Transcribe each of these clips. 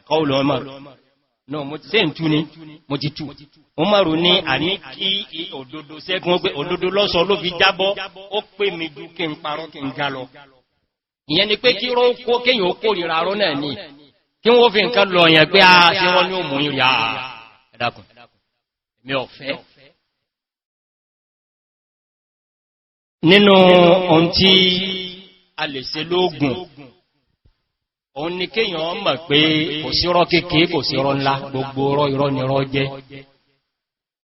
qawlu Umar no mo ti se ntu ni mo ti tu Umaru ní àní kí òdodo ṣẹ́gun pé òdodo lọ́sọ ló fi jábọ́ ó pè mí ju kí n parọ́ kí n já lọ ìyẹn ni pé kí ró kó kéyàn ó kórìíra rọ́ náà ní kí wọ́n fi nǹkan lọ yẹn pé a ṣe wọ́n ní òmù ìrìn àà ẹ̀dàkùn mi ọ̀fẹ́ nínú ohun tí a lè ṣe lóògùn òun ni kéyàn mọ̀ pé kò sí rọ́ kéèkéé kò sí rọ́ ńlá gbogbo rọ́ irọ́ ni rọ́ jẹ́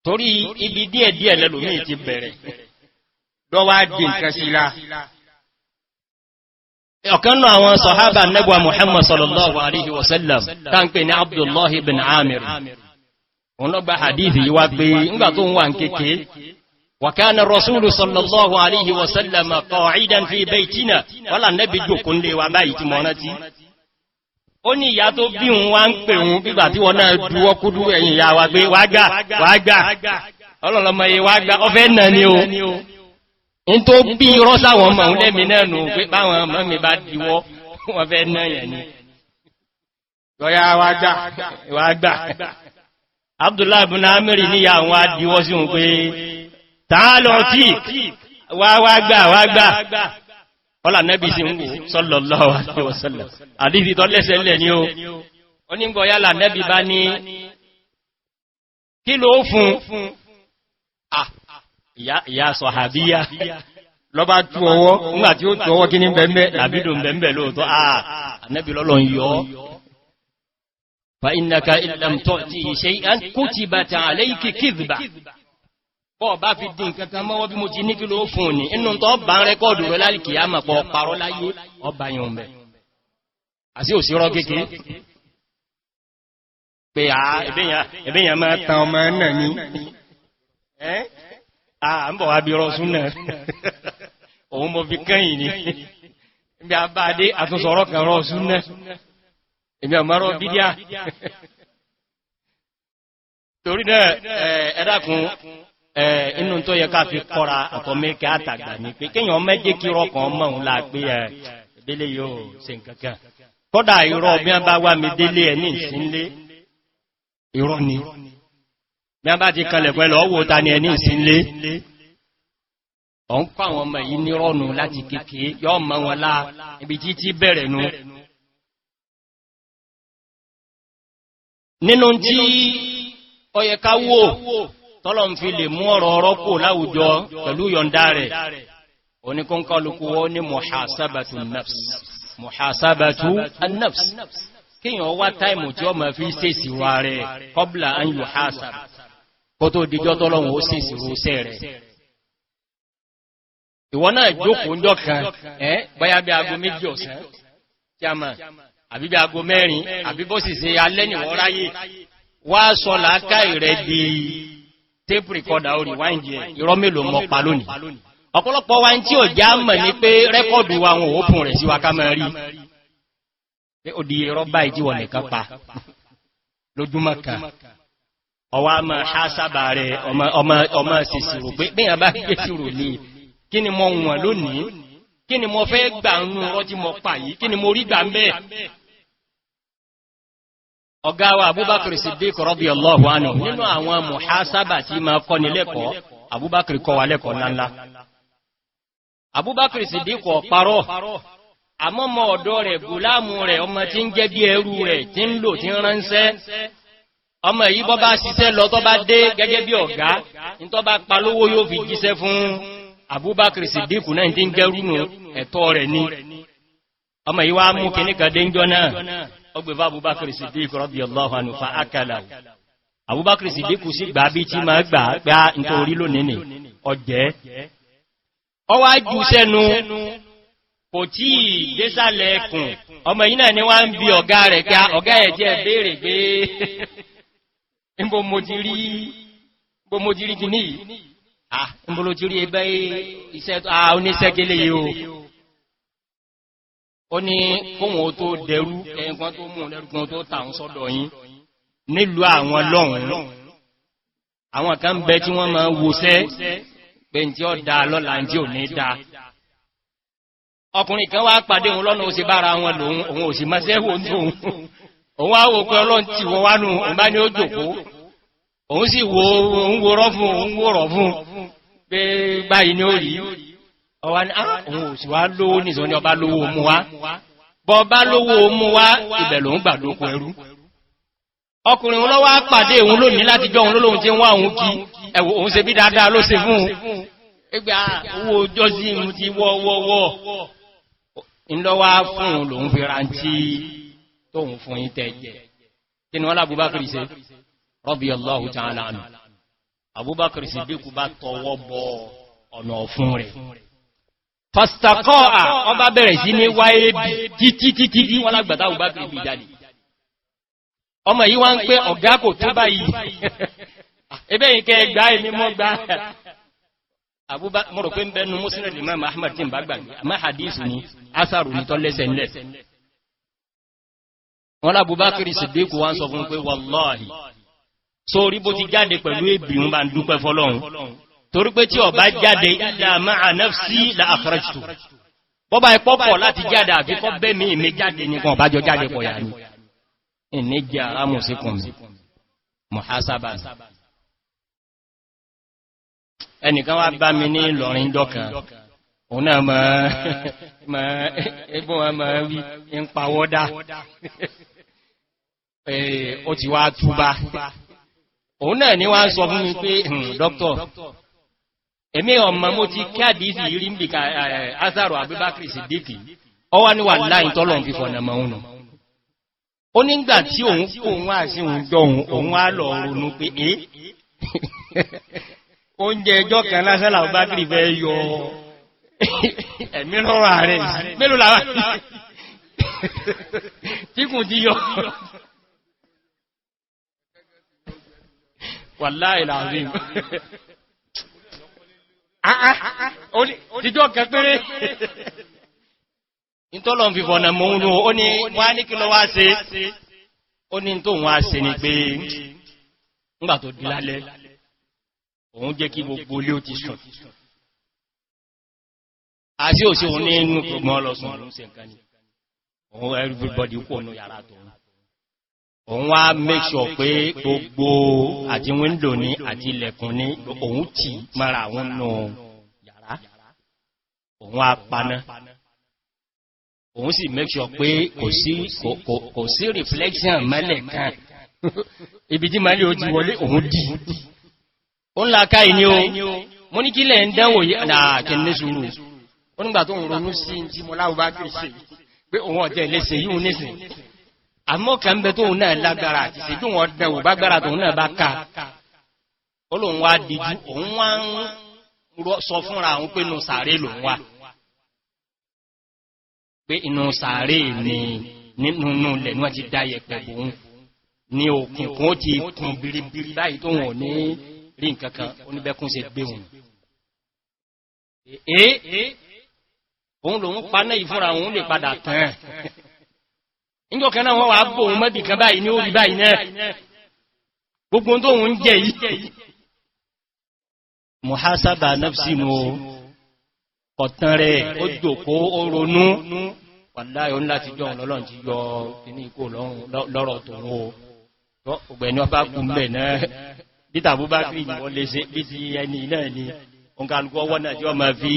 torí ibi díẹ̀díẹ̀ lẹ́lòmí ti bẹ̀rẹ̀ lọ́wọ́ dì nǹkan sí lá ọ̀kan náà àwọn sọ̀hábà nẹ́gbà Muhammad sallallahu alaihi wasallam tá ń pè ní Abdullahi bin Amir òun lọ́gbà hadithi yíwá pé ńgbà tó ń wà ń kéèké wa kana rasulu sallallahu alaihi wasallam qa'idan fi baytina wala nabi jókòó lé wa báyìí tí mọ́ rántí ó ní ìyá tó bí òun wá ń pè òun bígbà tí wọ́n náà dúwọ́ kúdú ẹ̀yìn ìyá wa pé wágbà ọlọ́lọ́mọ yẹ wágbà ọfẹ́ náà ni o in tó bí rọ́sáwọn mọ̀ ń lẹ́mi náà nù pé báwọn ọmọ mi bá díwọ́ wọ́n fẹ́ náà yẹ̀ ni lọ́yá wágbà Abdullah ibn Amir níyà àwọn adíwọ́ sí òun pé tààlọ́ tí wágbà ọlá nẹ́bí sí ń wò sallallahu alaihi wasallam àdífi tọ́ lẹ́sẹ̀ lẹ̀ ní o onígbọ̀ yálà nẹ́bí bá ní kí ló fún ìyá sọ̀hàbíyá lọ́bá tú ọwọ́ nígbàtí ó tú ọwọ́ kí ní bẹ̀m̀bẹ̀ làbídò bẹ̀m̀bẹ̀ lóòtọ́ nẹ́bí lọ́lọ́ yọ fa innaka illam tu'tihi shay'an kutibata alayki kidhba bọ́ bá fi dín kankan mọ́wọ́ bí mo ti ní kí ló fún ní inú tó bá ń rẹ́kọ́ọ̀dù rẹ̀ lálìkì á mọ̀ pọ̀ parọ́ láyé ọba yóò mẹ́ àti òsírọ́ kéèké pé ẹ̀bẹ̀yàn máa tan ọmọ náà ní ń bọ̀ wá bí rọ́ súnà òun mo fi kẹ́yìn ní ibi àbáadé àtúnsọ̀rọ̀ kan rọ́ súnà èmi ọmọrọ̀ bídíà torí náà ẹ̀dàkùn inú tó yẹ ká fi kọ́ra àtọ́mẹ́kẹ́ àtàgbà ní pé kíyàn mẹ́jẹ́ kí rọ́kàn mọ́ òun láà pé ìdílé yóò ṣe nǹkankan kọ́dà irọ́ bí wọ́n bá wá mi délé ẹ̀ ní ìsínlé irọ́ ni bí wọ́n bá ti kalẹ̀ pẹ̀lú ọwọ́ ta ni ẹ̀ ní ìsínlé ọ̀n kọ́ àwọn ọmọ yìí ní rọ́nù láti kéèké yọ́ mọ́ wọn lá ibi títí bẹ̀rẹ̀ nú nínú tí ó yẹ ká wò tọ́lọ̀ ń fi lè mú ọ̀rọ̀ ọ̀rọ̀ kò láwùjọ pẹ̀lú yọ̀ǹda rẹ̀ oníkọ́nkọ́lùkú wọ́n ní muhasabatu an-nafs kíyàn wá táìmù tí ó ma fi sèsì wà rẹ̀ qabla an yuhasab kó tó dìjọ́ tọ́lọ̀wọ̀n ó sèsì rúsẹ́ rẹ̀ ìwọ náà jókòó ń jọ́kan báyá bí aago 2 ọ̀sán kíámà àbí bí aago 4 àbí bó sì ṣe alẹ́ nìwọ́ ráyè wá sọ làákàí rẹ̀ di tape recorder orí wáìndì ẹ̀ irọ́ mélòó mọ́ pa lónìí ọ̀pọ̀lọpọ̀ wáìndì tí ò já mọ̀ ní pé rẹ́kọ̀dù wa wọn òpin rẹ̀ sí wa ká máa rí pé ó di irọ́ báyìí tí wọ́n nìkan pa lójúmọ́ kan ọwá mọ̀ hásábà rẹ̀ ọmọ ṣìṣirò pé bíyàn bá gbé ṣìrò ní kí ni mo wọ̀n lónìí kí ni mo fẹ́ gbà ń rọ́ tí mo pa yìí kí ni mo rí gbà ń bẹ́ẹ̀ ọ̀gá wa Abubakar Siddiq radiyallahu anhu nínú àwọn muhasaba tí ma kọ́ ní lẹ́kọ̀ọ́ Abubakar kọ́ wa lẹ́kọ̀ọ́ ńláńlá Abubakar Siddiq parọ́ àmọ́mọ́ ọ̀dọ́ rẹ̀ gùlámù rẹ̀ ọmọ tí ń jẹ́ bí ẹrú rẹ̀ tí ń lò tí ń ránṣẹ́ ọmọ yìí bọ́ bá ṣiṣẹ́ lọ tó bá dé gẹ́gẹ́ bí ọ̀gá ní tó bá pa lówó yóò fi jíṣẹ́ fún Abubakar Siddiq náà tí ń jẹ́rú ẹ̀tọ́ rẹ̀ ní ọmọ yìí wá mú kìníkà déńjọ́ náà ọgbẹ̀fà Abubakar Siddiq radiyallahu anhu fa akala Abubakar Siddiq sí gbà bí tí ma gbà gbá nítorí lónìí ọjẹ́ ọwá jù sẹ́nu kò tí désàlẹ̀ ẹkùn ọmọ yìí náà ni wá ń bí ọ̀gá rẹ̀ ká ọ̀gá ẹ̀ jẹ́ béèrè pé níbo mo ti rí kìíní yìí níbo ló ti rí ẹgbẹ́ iṣẹ́ oníṣẹ́gẹ́lẹ́ yìí o ó ní kóhun ó tó dẹrú ẹ̀yìnkan tó mú lẹ́rùkan tó tàun sọ́dọ̀ yín nílùú àwọn lọ́hùn àwọn kan ń bẹ tí wọ́n máa wòṣẹ́ pé tí ó dá lọ́la tí ò ní dá ọkùnrin kan wá pàdé òun lọ́nà ó sì bára wọn lòun òun ò sì máa sẹ́wò ní òun á wò pé ọlọ́run ti wọ wánú òun bá ní ó jòkó òun sì wo òun wo rọ́ fún òun wò rọ̀ fún pé báyìí ní ó rí ọwá ní òun ò sì wá lówó nìsọ ní ọba lówó mú wá bọ́ bá lówó mú wá ibẹ̀ lòun gbà lóko ẹrú ọkùnrin òun lọ́wọ́ pàdé òun lónìí láti jọ òun lólóhun tí ń wá òun kí ẹ̀wọ̀ òun ṣe bí dáadáa ló ṣe fún ẹgbẹ́ owó ọjọ́ sí mú ti wọ́wọ́wọ́ ìlọ́wà fún lòun fi rántí tóhun fún yí tẹ́jẹ̀ kí ni wọ́n lábúbákìrì ṣe radiyallahu ta'ala anhu Abubakar Siddiq bá tọwọ́ bọ ọ̀nà ọ̀fún rẹ̀ fastaqa'a ọba bẹ̀rẹ̀ sí ní wáyé bí títí wọ́n lágbàtà Abubakar bí jáde ọmọ yìí wá ń pé ọ̀gá kò tó báyìí ẹbẹ́ yìí kẹ́ gbá ẹni mọ́ gbá Abubakar mọ́rọ̀ pé ń bẹnu Musnad Imam Ahmad tí ń bá gbàgbé àmá hadith ni asaru ní tọ́lẹ́sẹ̀ ńlẹ̀ wọ́n lábúbákiri Siddiq wá ń sọ fún pé wallahi sórí bó ti jáde pẹ̀lú ẹbí ń bá ń dúpẹ́ fọ́lọ́run torí pé tí ó bá jáde illa ma'a nafsi la akhrajtu bọ́bá ipọ́pọ̀ láti jáde àfikọ́ bẹ́mí mi jáde nìkan ọba jọ jáde pọ̀ yà ní ìníjà amòsíkùn muhasaba ẹnìkan wá bá mi ní Ìlọrin dọ́kan òun náà ẹgbọ́n wọn máa wí ń pàwọ́dá ó ti wá túbá òun náà ni wá ń sọ fún mi pé dókítọ̀ èmi ọmọ mo ti kí àdísì rí ń bí ká Asaru Abubakar Siddiq ọwá ní wà láì tọ́lọ̀ fi fọ̀nà mọ́ òun ó nígbà tí òun kò wá sí òun jọ òun á lọ ronú pé oúnjẹ ẹjọ́ kan lásánà Abubakar fẹ́ yọ ẹ̀mí lọ́rọ̀ ààrẹ mélòó làwá tí kò ti yọ wallahi alazim tíjọ́ kẹpẹ́rẹ́ ìtọ́lọ̀ fi fọ̀nà mọ́ òun ó ní wá ní kí lọ wá ṣe ó ní tó wọ́n á ṣe ni pé ńgbà tó di lálẹ́ òun jẹ́ kí gbogbo ilé ó ti sùn àti òsì òun ní inú gbogbo ọlọ́sùn òun ṣe nǹkan ni òun everybody kò ní yàrá tó òun wá make sure pé gbogbo àti window ní àti ilẹ̀kùn ní òun tì mara àwọn nù yàrá òun wá paná òun sì make sure pé kò sí reflection mẹ́lẹ̀ kan ibi tí mẹ́lẹ̀ ó ti wọlé òun dì ó ń láká ìní o mo ní kílẹ̀ ń dánwò kí ní sùúrù ó nígbà tó ń ronú sí tí mo láwọ́ bá kìí ṣe pé òun ọ̀tẹ́ lẹ́sẹ̀ yíò nísìn àmọ́ kà ń bẹ tóun náà lágbára àti sí tó wọ́n dẹ̀wò bá gbára tóun náà bá ká ó lòun wá dìjú òun wá ń sọ fúnra òun pé inú sàárè lòun wá pé inú sàárè ni nínú ilẹ̀ ní wọ́n ti dá yẹ̀pẹ̀ bòun ní òkùnkùn ó ti kùn biribiri báyìí tó wọ́n ní rí nǹkankan oníbẹ́kún ṣe gbé wọn òun lòun paná ìfúnra òun lè padà tán níjọ́ kan náà wọ́n wà bò òun mẹ́bì kan báyìí ní orí báyìí náà gbogbo tó òun jẹ yìí muhasaba nafsi mú ọ̀tán rẹ̀ ó jòkó ó ronú wàláhì ó ní láti jọ ọlọ́run ti yọ kìíní ikú lọ́rọ̀ tòun o ọgbẹ̀ni ọba kún bẹ̀ náà bíta Abubakar ni wọ́n lè ṣe bí ti ẹni náà ni òǹkàlùkù ọwọ́ náà tí wọ́n máa fi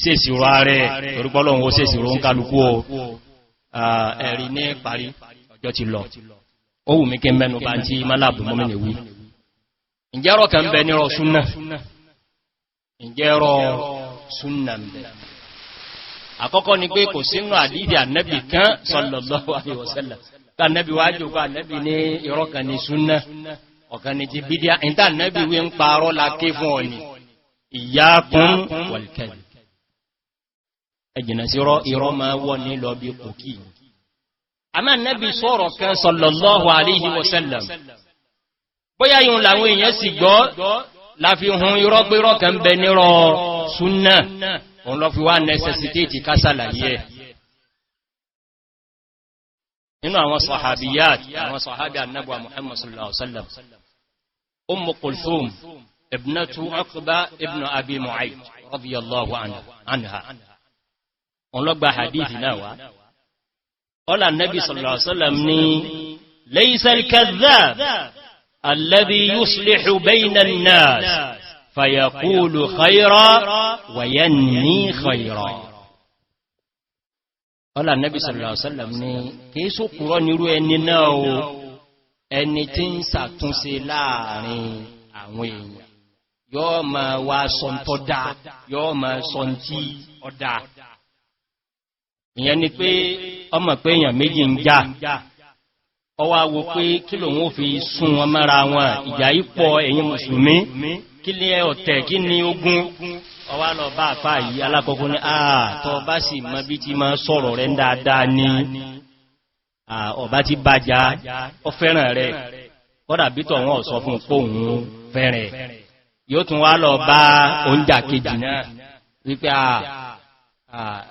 ṣèṣìrò ààrẹ torúpọ́lọ́run ó ṣèṣìrò òǹkàlùkù ẹ̀rí ní parí ọjọ́ ti lọ ó wù mí kí mẹ́nu bá ń tí málàbù mọ́mìnì wí ìjẹ́rọ kan bẹ nírọ súnnà ìjẹ́rọ súnnà bẹ àkọ́kọ́ ni pé kò sínú àdídì ànẹ́bì kan sallallahu alaihi wasallam ká ànẹ́bì wájú kó ànẹ́bì ní irọ́ kan ní súnnà ọ̀kan ní ti bídíà ìta ànẹ́bì wí ń parọ́ láké fún ọ̀nì iyyakum wal kadhib ẹjìnà sí irọ́ máa wọ́ ní lọ bí kòkí àmá ànẹ́bì sọ̀rọ̀ kan sallallahu alaihi wasallam bóyá yíò làwọn èèyàn sì gbọ́ láfi hun irọ́ pé irọ́ kan bẹ nírọ̀ súnnà òun lọ fi wá necessitate kásàlàyé ẹ̀ nínú àwọn sahabiyat àwọn sahabi annabuwa Muhammad sallallahu alaihi wasallam Ummu Kulthum ibnatu Uqba ibn Abi Mu'ayt radiyallahu anha on ló gba hadith náà wá qala an-nabi sallallahu alaihi wasallam ni laysa al-kadhdhab alladhi yuslihu bayna an-nas fayaqulu khayran wa yanni khayran. Qala an-nabi sallallahu alaihi wasallam ni ke so kúrò niru ẹni náà o ẹni tí ń ṣàtúnṣe láàrin àwọn èèyàn yóò máa wá sọ tó dáa yóò máa sọ tí ó dáa. Ìyẹn ni pé ọmọ pé èèyàn méjì ń jà ó wá wò pé kí lòun ó fi sún wọn mọ́ra wọn ìjà yìí pọ̀ ẹ̀yin mùsùlùmí kí lé ọ̀tẹ̀ kí ni ogun ó wá lọ bá àfáà yìí alákọ̀ọ́kọ́ ní tó bá sì mọ̀ bí ti máa sọ̀rọ̀ rẹ̀ dáadáa ní ọba ti bàjá ó fẹ́ràn rẹ̀ kódà bí tọ̀ wọn sọ fún póhùn fẹ́rẹ̀ yóò tún wá lọ bá oúnjà kejì náà wípé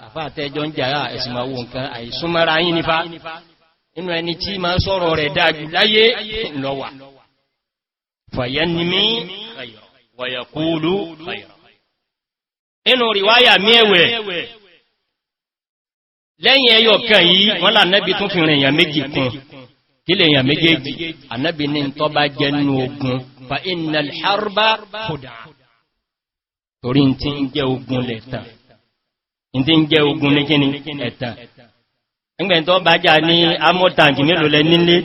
àfáà tẹ́jọ ń jà ẹ̀sìn máa wo nǹkan àìsúnmọ́ra yín nífà inú ẹni tí máa sọ̀rọ̀ rẹ̀ dájú láyé lọ́wà fàyẹ́nimí wàyàkúlù inú ríwáyà mẹ́wẹ̀ lẹ́yìn ẹyọ kan yìí wọ́n lá Ànábì tún fi rìn èèyàn méjì kún kí lè èèyàn méjèèjì Ànábì ní tó bá jẹ́nu ogun fa innal harba khuda torí tí ń jẹ́ ogun lẹ́tàn tí ń jẹ́ ogun ní kíni ẹ̀tàn ẹgbẹ̀ tó bá jà ní amọ́tàǹkì mélòó lẹ nílé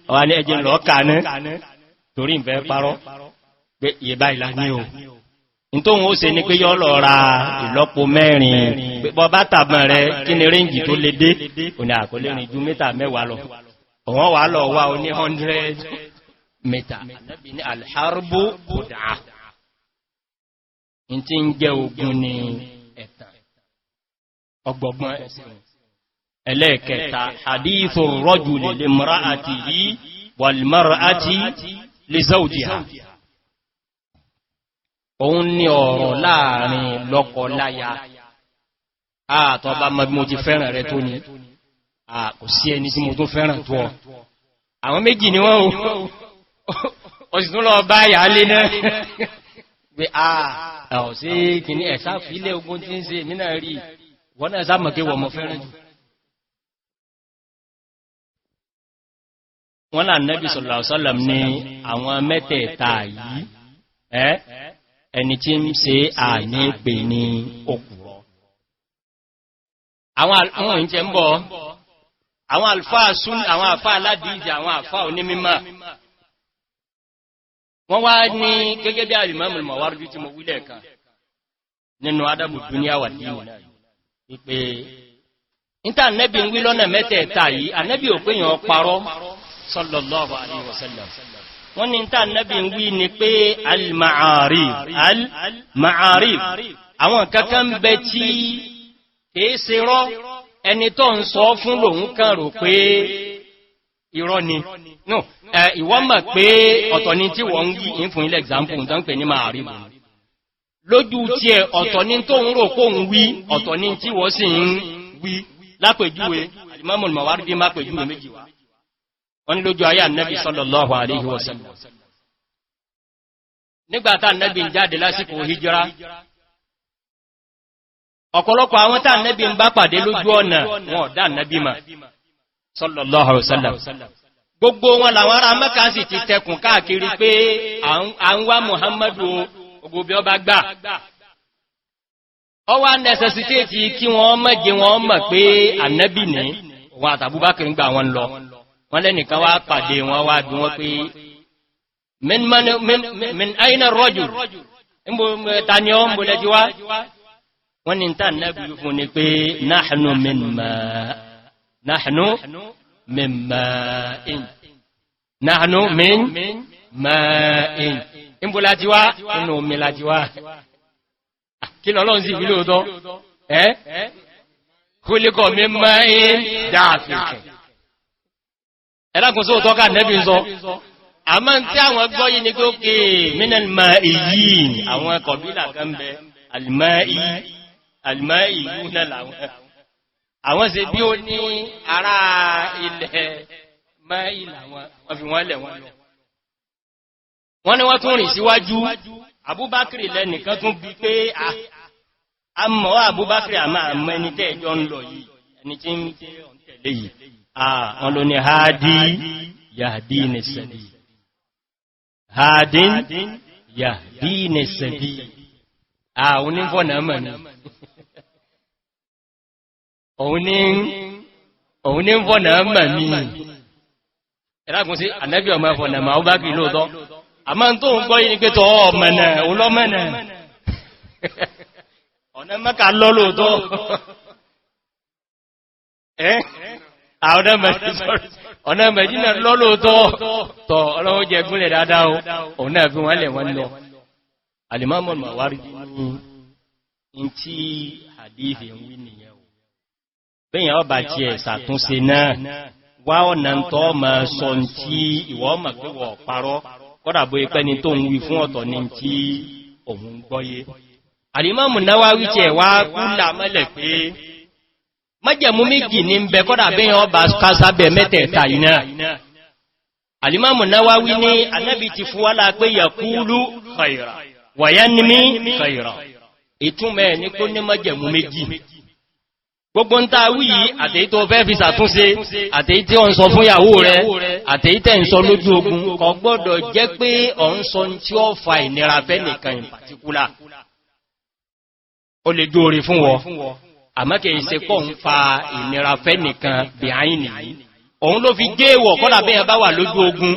ọwà ní ẹjẹ́ lọ kàánú torí ìfẹ́ parọ́ pé ìyẹ̀bá ìlà ní o ní tó wọ́n ó ṣe ní pé yọ́ lọ ra ìlọ́po mẹ́rin bọ́ bá tàbọn rẹ kí ni ríǹjì tó lè dé òní àkọlé rìn ju mítà mẹ́wàá lọ wọ́n wà lọ wá o ní 100 mítà Ànábì ní alharbu khuda ní tí ń jẹ́ ogun ní ẹ̀tàn ọgbọ̀gbọ́n ẹ̀sìn ẹlẹ́ẹ̀kẹta hadithu rajuli limra'atihi wal mar'ati li zawjiha òun ní ọ̀rọ̀ láàrin lọ́kọ láya àtọ́ bá mọ́ bí mo ti fẹ́ràn rẹ tó ní kò sí ẹni tí mo tó fẹ́ràn tó ọ àwọn méjì ni wọ́n ó sì tún lọ bá yà lé náà pé ọ̀ sí kìíní ẹ̀sá fílẹ̀ ogun tí ń ṣe mínà rí wọ́n náà sá mọ̀ kí wọ́n mọ̀ fẹ́ràn jù. Wọ́n lá Ànábì sallallahu alaihi wasallam ní àwọn mẹ́tẹ̀ẹ̀ta yìí ẹni tí ń ṣe àní pè ní òkúrọ̀. Àwọn ìjẹ́ ń bọ̀ àwọn àlfáà sún àwọn àfáà aládìíjì àwọn àfáà onímímọ̀ wọ́n wá ní gẹ́gẹ́ bí al-Imam al-Mawardi tí mo wílẹ̀ kan nínú Adabu Dunya wa Din wípé níta Ànábì ń wí lọ́nà mẹ́tẹ̀ẹ̀ta yìí Ànábì ò pé yàn parọ́ sallallahu alaihi wasallam wọ́n ní níta Ànábì ń wí ni pé al-ma'arif àwọn kankan bẹ tí kìí ṣe rọ́ ẹni tó ń sọ fún lòun kan rò pé irọ́ ni no ìwọ́n mọ̀ pé ọ̀tọ̀ ni tí wọ́n ń yí fún ilẹ̀ example tó ń pè ní ma'arif lójú tí ẹ ọ̀tọ̀ ni tó ń rò kó ń wí ọ̀tọ̀ ni tí wọ́n sì ń wí lápèjúwe al-Imam al-Mawardi má pèjúwe méjì wá wọ́n ní lójú ayé Ànábì sallallahu alaihi wasallam nígbàtá Ànábì ń jáde lásìkò hijira ọ̀pọ̀lọpọ̀ àwọn tá Ànábì ń bá pàdé lójú ọ̀nà wọn ò dá Ànábì mà sallallahu alaihi wasallam gbogbo wọn làwọn ará Mẹ́kà sì ti tẹkùn káàkiri pé à ń wá Muhammadu ogobi ọba gbà ọwá necessitate kí wọ́n mẹ́jẹ wọn mọ̀ pé Ànábì ní wọn àtàbúbákiri ń gbà wọn lọ wọ́n lẹ́nìkan wá pàdé wọn wá bí wọ́n pé min aina ar-rajul tani ọ mbò lẹ́jí wá wọ́n ni ta Ànábì fún ni pé nahnu min ma'in mbò láti wá inú omi láti wá kí lọ́lọ́n sí ìlú ọ̀tọ́ khuliqa min ma'in dafiq ẹlákùn sóò tọ́ka Ànábì sọ àmọ́ tí àwọn gbọ́ yìí ni pé ókè minal ma'iyyin àwọn kọ̀bílà kan bẹ al-ma'iyyuna làwọn àwọn ṣe bí ó ní ará ilẹ̀ ma'i làwọn wọ́n fi wọ́n lẹ̀ wọ́n lọ wọ́n ní wọ́n tún rìn síwájú Abubakar lẹ́nìkan tún bí pé àmọ́ Abubakar àmà ẹni tẹ́ẹ̀jọ ń lọ yìí ẹni tí ń tẹ̀lé yìí wọn ló ní hadi yahdini sabil hadin yahdini sabil onífọ́nà mọ̀ ní òun ní fọ́nà mọ̀ ní ẹ̀lákùn sí ànábì ọmọ ẹ̀fọ̀nà ma ó bá kìí lóòtọ́ àmá tó ń gbọ́ yìí ní pé tọ́ ọmọ̀nà olọ́mọ̀nà ọ̀nà mẹ́ka lọ lóòtọ́ ọ̀nà mẹ́jìnà lọ lóòtọ́ tọ́ ọlọ́wọ́ jẹ gúnlẹ̀ dáadáa òun náà fi wọ́n lẹ̀ wọ́n lọ alìmọ́mọ̀ mọ̀wárí ní tí hadithi ń wí nìyẹn bẹ́yàn ọba tí ẹ̀ sàtúnṣe náà wá ọ̀nà tó ma sọ tí ìwọ́ mọ̀ pé wọ̀ parọ́ kọ́dàbó ipẹ́ ni tó ń wí fún ọ̀tọ̀ ní tí òun gbọ́yé Al-Imam Nawawi tí ẹ̀ wá kúlà mẹ́lẹ̀ pé májẹ̀mú méjì ní ń bẹ kọ́dàbẹ́yàn ọba kásábẹ̀ mẹ́tẹ̀ẹ̀ta yìí náà Al-Imam Nawawi ní Ànábì ti fún wálá pé yaqulu khayra wa yanmi khayra ìtumẹ̀ ní kó ní májẹ̀mú méjì gbogbo ń tàà wí àtèyí tó fẹ́ fi sàtúnṣe àtèyí tí ó ń sọ fún ìyàwó rẹ̀ àtèyí tẹ́ ń sọ lójú ogun kò gbọ́dọ̀ jẹ́ pé ó ń sọ tí ó fa ìnira fẹ́ nìkan in particular ó lè jóore fún wọ àmọ́ kìí ṣe pọ̀ ń fa ìnira fẹ́ nìkan bí àyìn nìyí òun ló fi gé wọ̀ kọ́lá bẹ́ẹ̀ bá wà lójú ogun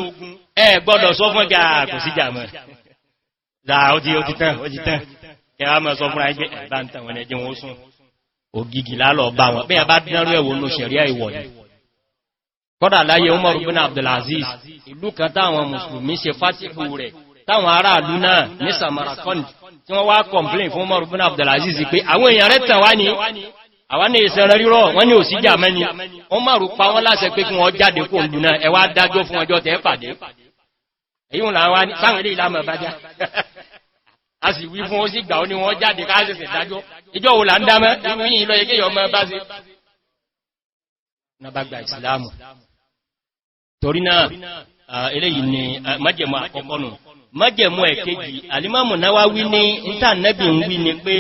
ẹ gbọ́dọ̀ sọ fún ẹgbẹ́ kò sí jàmọ́ ògìgì lálọ̀ bá wọn bẹ́ẹ̀ bá dínárú ẹ̀wọ̀ ló ṣẹ̀ríà ìwọ̀ ni kọ́dà láyé Umar ibn Abdulaziz ìlú kan táwọn mùsùlùmí ṣe fásitì rẹ̀ táwọn aráàlú náà ní Samarkand tí wọ́n wá complain fún Umar ibn Abdulaziz pé àwọn èèyàn rẹ̀ tàn wá ní àwọn ní ìṣẹ̀rẹ̀ rírọ̀ wọ́n ní òsíjà mẹ́ni Umar pa wọ́n láṣẹ pé kí wọ́n jáde kó lù náà ẹ wá dájọ́ fún ọjọ́ tẹ́ pàdé èyí làwọn sáwọn ilé ìlàmọ̀ bá já a sì wí fún ó sì gbà ó ní wọ́n jáde káàsẹ̀sẹ̀ dájọ́ ìjọ́ wo là ń dámẹ́ ìwúyìn ìlọ ẹgẹ́ yọ mọ́ bá sí na bá gba ìsìlámù torí náà eléyìí ni májẹ̀mú àkọ́kọ́ nù májẹ̀mú ẹ̀kejì Al-Imam Nawawi ní ìta nẹ́bì ń wí ni pé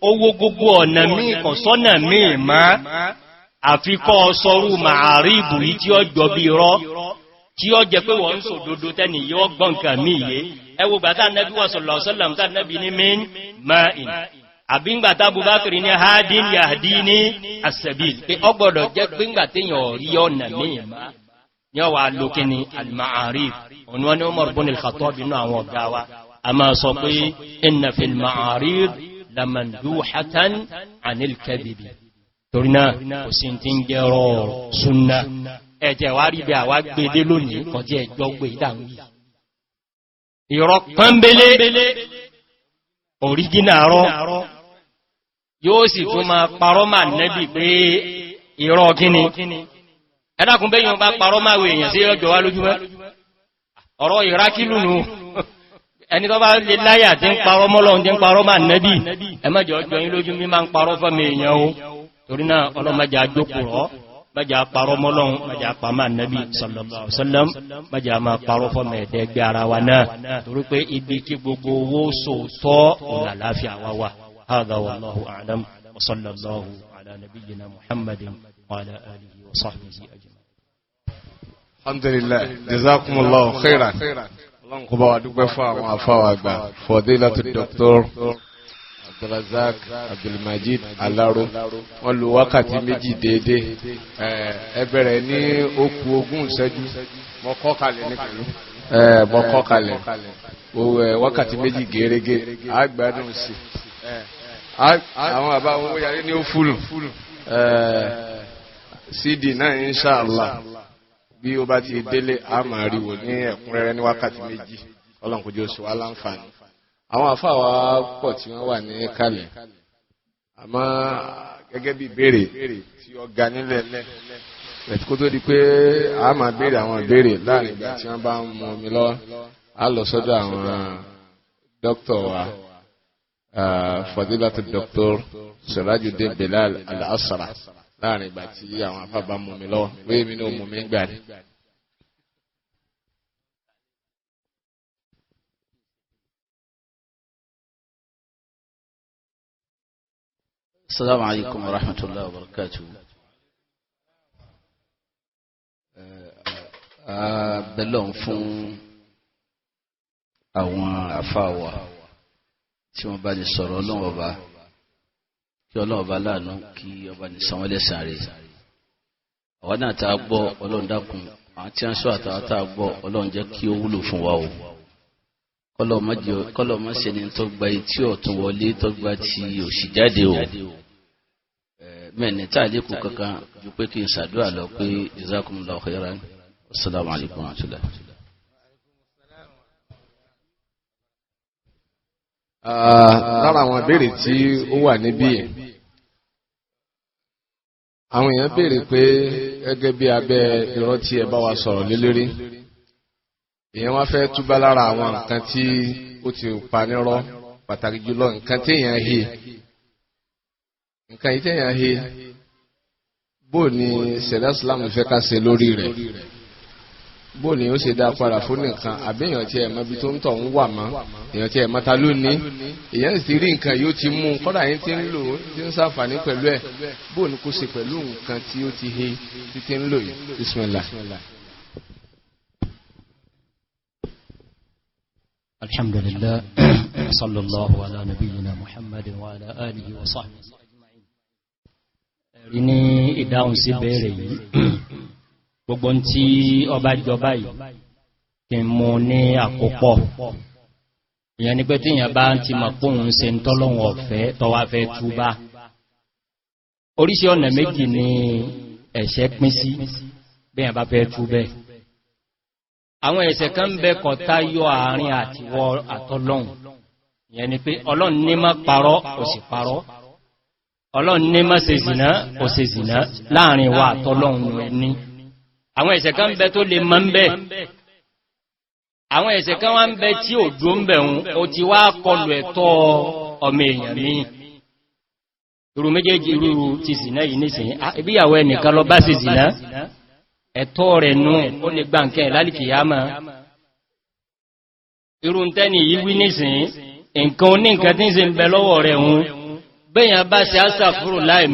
owó gbogbo ọ̀nà míì kọ̀sọ́nà míì má àfikọ́ sọrú màárìbù yìí tí ó jọ bí rọ́ tí ó jẹ pé wọ́n ń sòdodo tẹ́ni yóò gbọ́n nǹkan míì yé ẹwọ gbàtà nẹ́bí wọ́n sallallahu alaihi wasallam tàà nẹ́bí ní min ma'in àbíngbàtà Abubakar ní hadin yahdini as-sabil pé ọgbọ̀dọ̀ jẹ́ píngbàtíyàn rí ọ̀nà míì má ní ọwà lókè ní al-ma'arif ọ̀nà ní Umar ibn al-Khattab inú àwọn ọ̀gá wa a máa sọ pé inna fil ma'arif lamanduhatan anil kadhibi torí náà kò sí ti ń gẹ́rọ sunna ẹ̀jẹ̀ wá rí bí àwá gbédé lónìí kọjẹ́ ẹjọ́ gbé ìdáhùn ìrọ̀ pọ́nbélé òríjínà rọ́ yóò sì tún máa parọ́ máa nẹ́bì pé ìrọ̀ kíni ẹ̀dàkùn bẹ́yìn bá parọ́ máa wè èèyàn sí ọjọ́ wá lójúmọ́ ọ̀rọ̀ ìrákìlù nù ẹni tó bá lè láyà tí ń parọ́ mọ́lọ́un tí ń parọ́ máa nẹ́bì ẹmọ́jọ ọjọ́ yín lójú mí máa ń parọ́ fọ́mọ èèyàn o torí náà ọlọ́mọjà jókòrọ́ májá parọ́ mọ́lọ́un májá pa máa nẹ́bì sallallahu alaihi wasallam májá máa parọ́ fọ́mọ ẹ̀dẹ́gbẹ́ ara wa náà torí pé ibi kí gbogbo owó sòótọ́ òlàláfíà wá wà hadha wallahu a'lam wa sallallahu ala nabiyyina muhammadin wa ala alihi wa sahbihi ajma'in alhamdulillah jazakumullahu khairan ọlọ́run kó bá wa dúpẹ́ fún àwọn àfáwà àgbà fadilatul doctor Abdulrazak Abdulmajid Alaro wọ́n lò wákàtí méjì déédé ẹ bẹ̀rẹ̀ ní okù ogún ìṣẹ́jú mọ́kọ́kalẹ̀ ní pẹ̀lú mọ́kọ́kalẹ̀ wákàtí méjì gẹ́rẹ́gẹ́ àgbàdùn sí àwọn àbá owó yarí ní ó fúlù CD náà inṣáàlá bí ó bá ti délé a máa ríwò ní ẹ̀kúnrẹ́rẹ́ ní wákàtí méjì Ọlọ́run kó jẹ́ ó ṣe wá láǹfààní àwọn àfáwà pọ̀ tí wọ́n wà ní kalẹ̀ àmọ́ gẹ́gẹ́ bí ìbéèrè tí ó ga nílẹ̀ rẹ̀ kó tó di pé a máa béèrè àwọn ìbéèrè láàrin ìgbà tí wọ́n bá ń mú omi lọ́wọ́ a lọ sọ́dọ̀ àwọn dókítà wa fadilatu Dr. Sirajuddin Bilal Al-Asra láàrin ìgbà tí àwọn afá bá mú omi lọ́wọ́ wéé mi ní ó mú mi ń gbà ní. السلام عليكم ورحمة الله وبركاته. Bẹ̀lọ́n fún àwọn àfáwà tí wọ́n bá ní sọ̀rọ̀ Ọlọ́run Ọba, kí Ọlọ́run Ọba láàánú kí ọba ní san wọ́n lẹ́san rẹ̀. Àwọn náà tá gbọ́ Ọlọ́run dákun, àwọn tí a ń sọ àtàwọn tá gbọ́ Ọlọ́run jẹ́ kí ó wúlò fún wa o. Kọ́lọ̀ má ṣe ni tó gba etí ọ̀tún wọlé tó gba ti òsì jáde o. Mẹ́ni tá àlékù kankan ju pé kí n ṣàdúrà lọ pé jazakumullahu khairan. Assalamu alaikum wa rahmatullah. Lára àwọn ìbéèrè tí ó wà níbí, àwọn èèyàn béèrè pé gẹ́gẹ́ bí abẹ́ irọ́ tí ẹ bá wa sọ̀rọ̀ lé lórí, èèyàn wá fẹ́ túbá lára àwọn nǹkan tí ó ti pa nírọ́, pàtàkì jùlọ nǹkan tí èèyàn he. Nǹkan yìí tí èèyàn he, bó ni ṣẹ̀ríà Islam fẹ́ ká ṣe lórí rẹ̀? Bó ni ó ṣe dá padà fún nìkan, àbí èèyàn tí ẹ̀mọ́ bí tó ń tọ̀ ń wà mọ́, èèyàn tí ẹ̀mọ́ ta ló ní, èèyàn sì rí nǹkan yóò ti mú, kọ́dà yín tí ń lò ó, tí ń ṣàǹfààní pẹ̀lú ẹ̀, bó ni kó ṣe pẹ̀lú nǹkan tí ó ti he, tí ti ń lò yìí. Bismillah. Alhamdulillah, sallallahu ala nabiyyina Muhammadin wa ala alihi wa sahbihi ajma'in. Rí ní ìdáhùn sí bẹ̀rẹ̀ yìí. Gbogbo tí ọba jọba yìí kí mú ní àkópọ̀. Ìyẹn ni pé tí ìyẹn bá ti mọ̀ pòun ṣe ń tọ́lọ́wọ̀n ọ̀fẹ́ tọwà fẹ́ túbá. Oríṣi ọ̀nà méjì ni ẹ̀ṣẹ̀ pín sí bí ìyẹn bá fẹ́ túbẹ̀. Àwọn ẹ̀ṣẹ̀ kan bẹ kọ̀tá yọ àárín àtiwọ àtọ́lọ́hun. Ìyẹn ni pé Ọlọ́run ní má parọ́ ó sì parọ́. Ọlọ́run ní má ṣe zìnà ó ṣe zìnà láàrin wa àtọ́lọ́hun ẹni. Àwọn ẹ̀ṣẹ̀ kan bẹ tó lè mọ́ ń bẹ. Àwọn ẹ̀ṣẹ̀ kan wá ń bẹ tí ò dó ń bẹ̀ hun, ó ti wá kọlù ẹ̀tọ́ ọmọ èèyàn ní. Irú méjèèjì irú ti zìnà yìí nísìnyí. Ìbíyàwó ẹnìkan lọ bá ṣe zìnà, ẹ̀tọ́ rẹ̀ nú ó lè gbà ǹkẹ́ lálìkìyàmá. Irú tẹ́ni yìí wí nísìnyí, nǹkan oní nǹkan tí ń ṣe ń bẹ lọ́wọ́ rẹ̀ hun, bẹ́yàn bá ṣe astaghfirullah a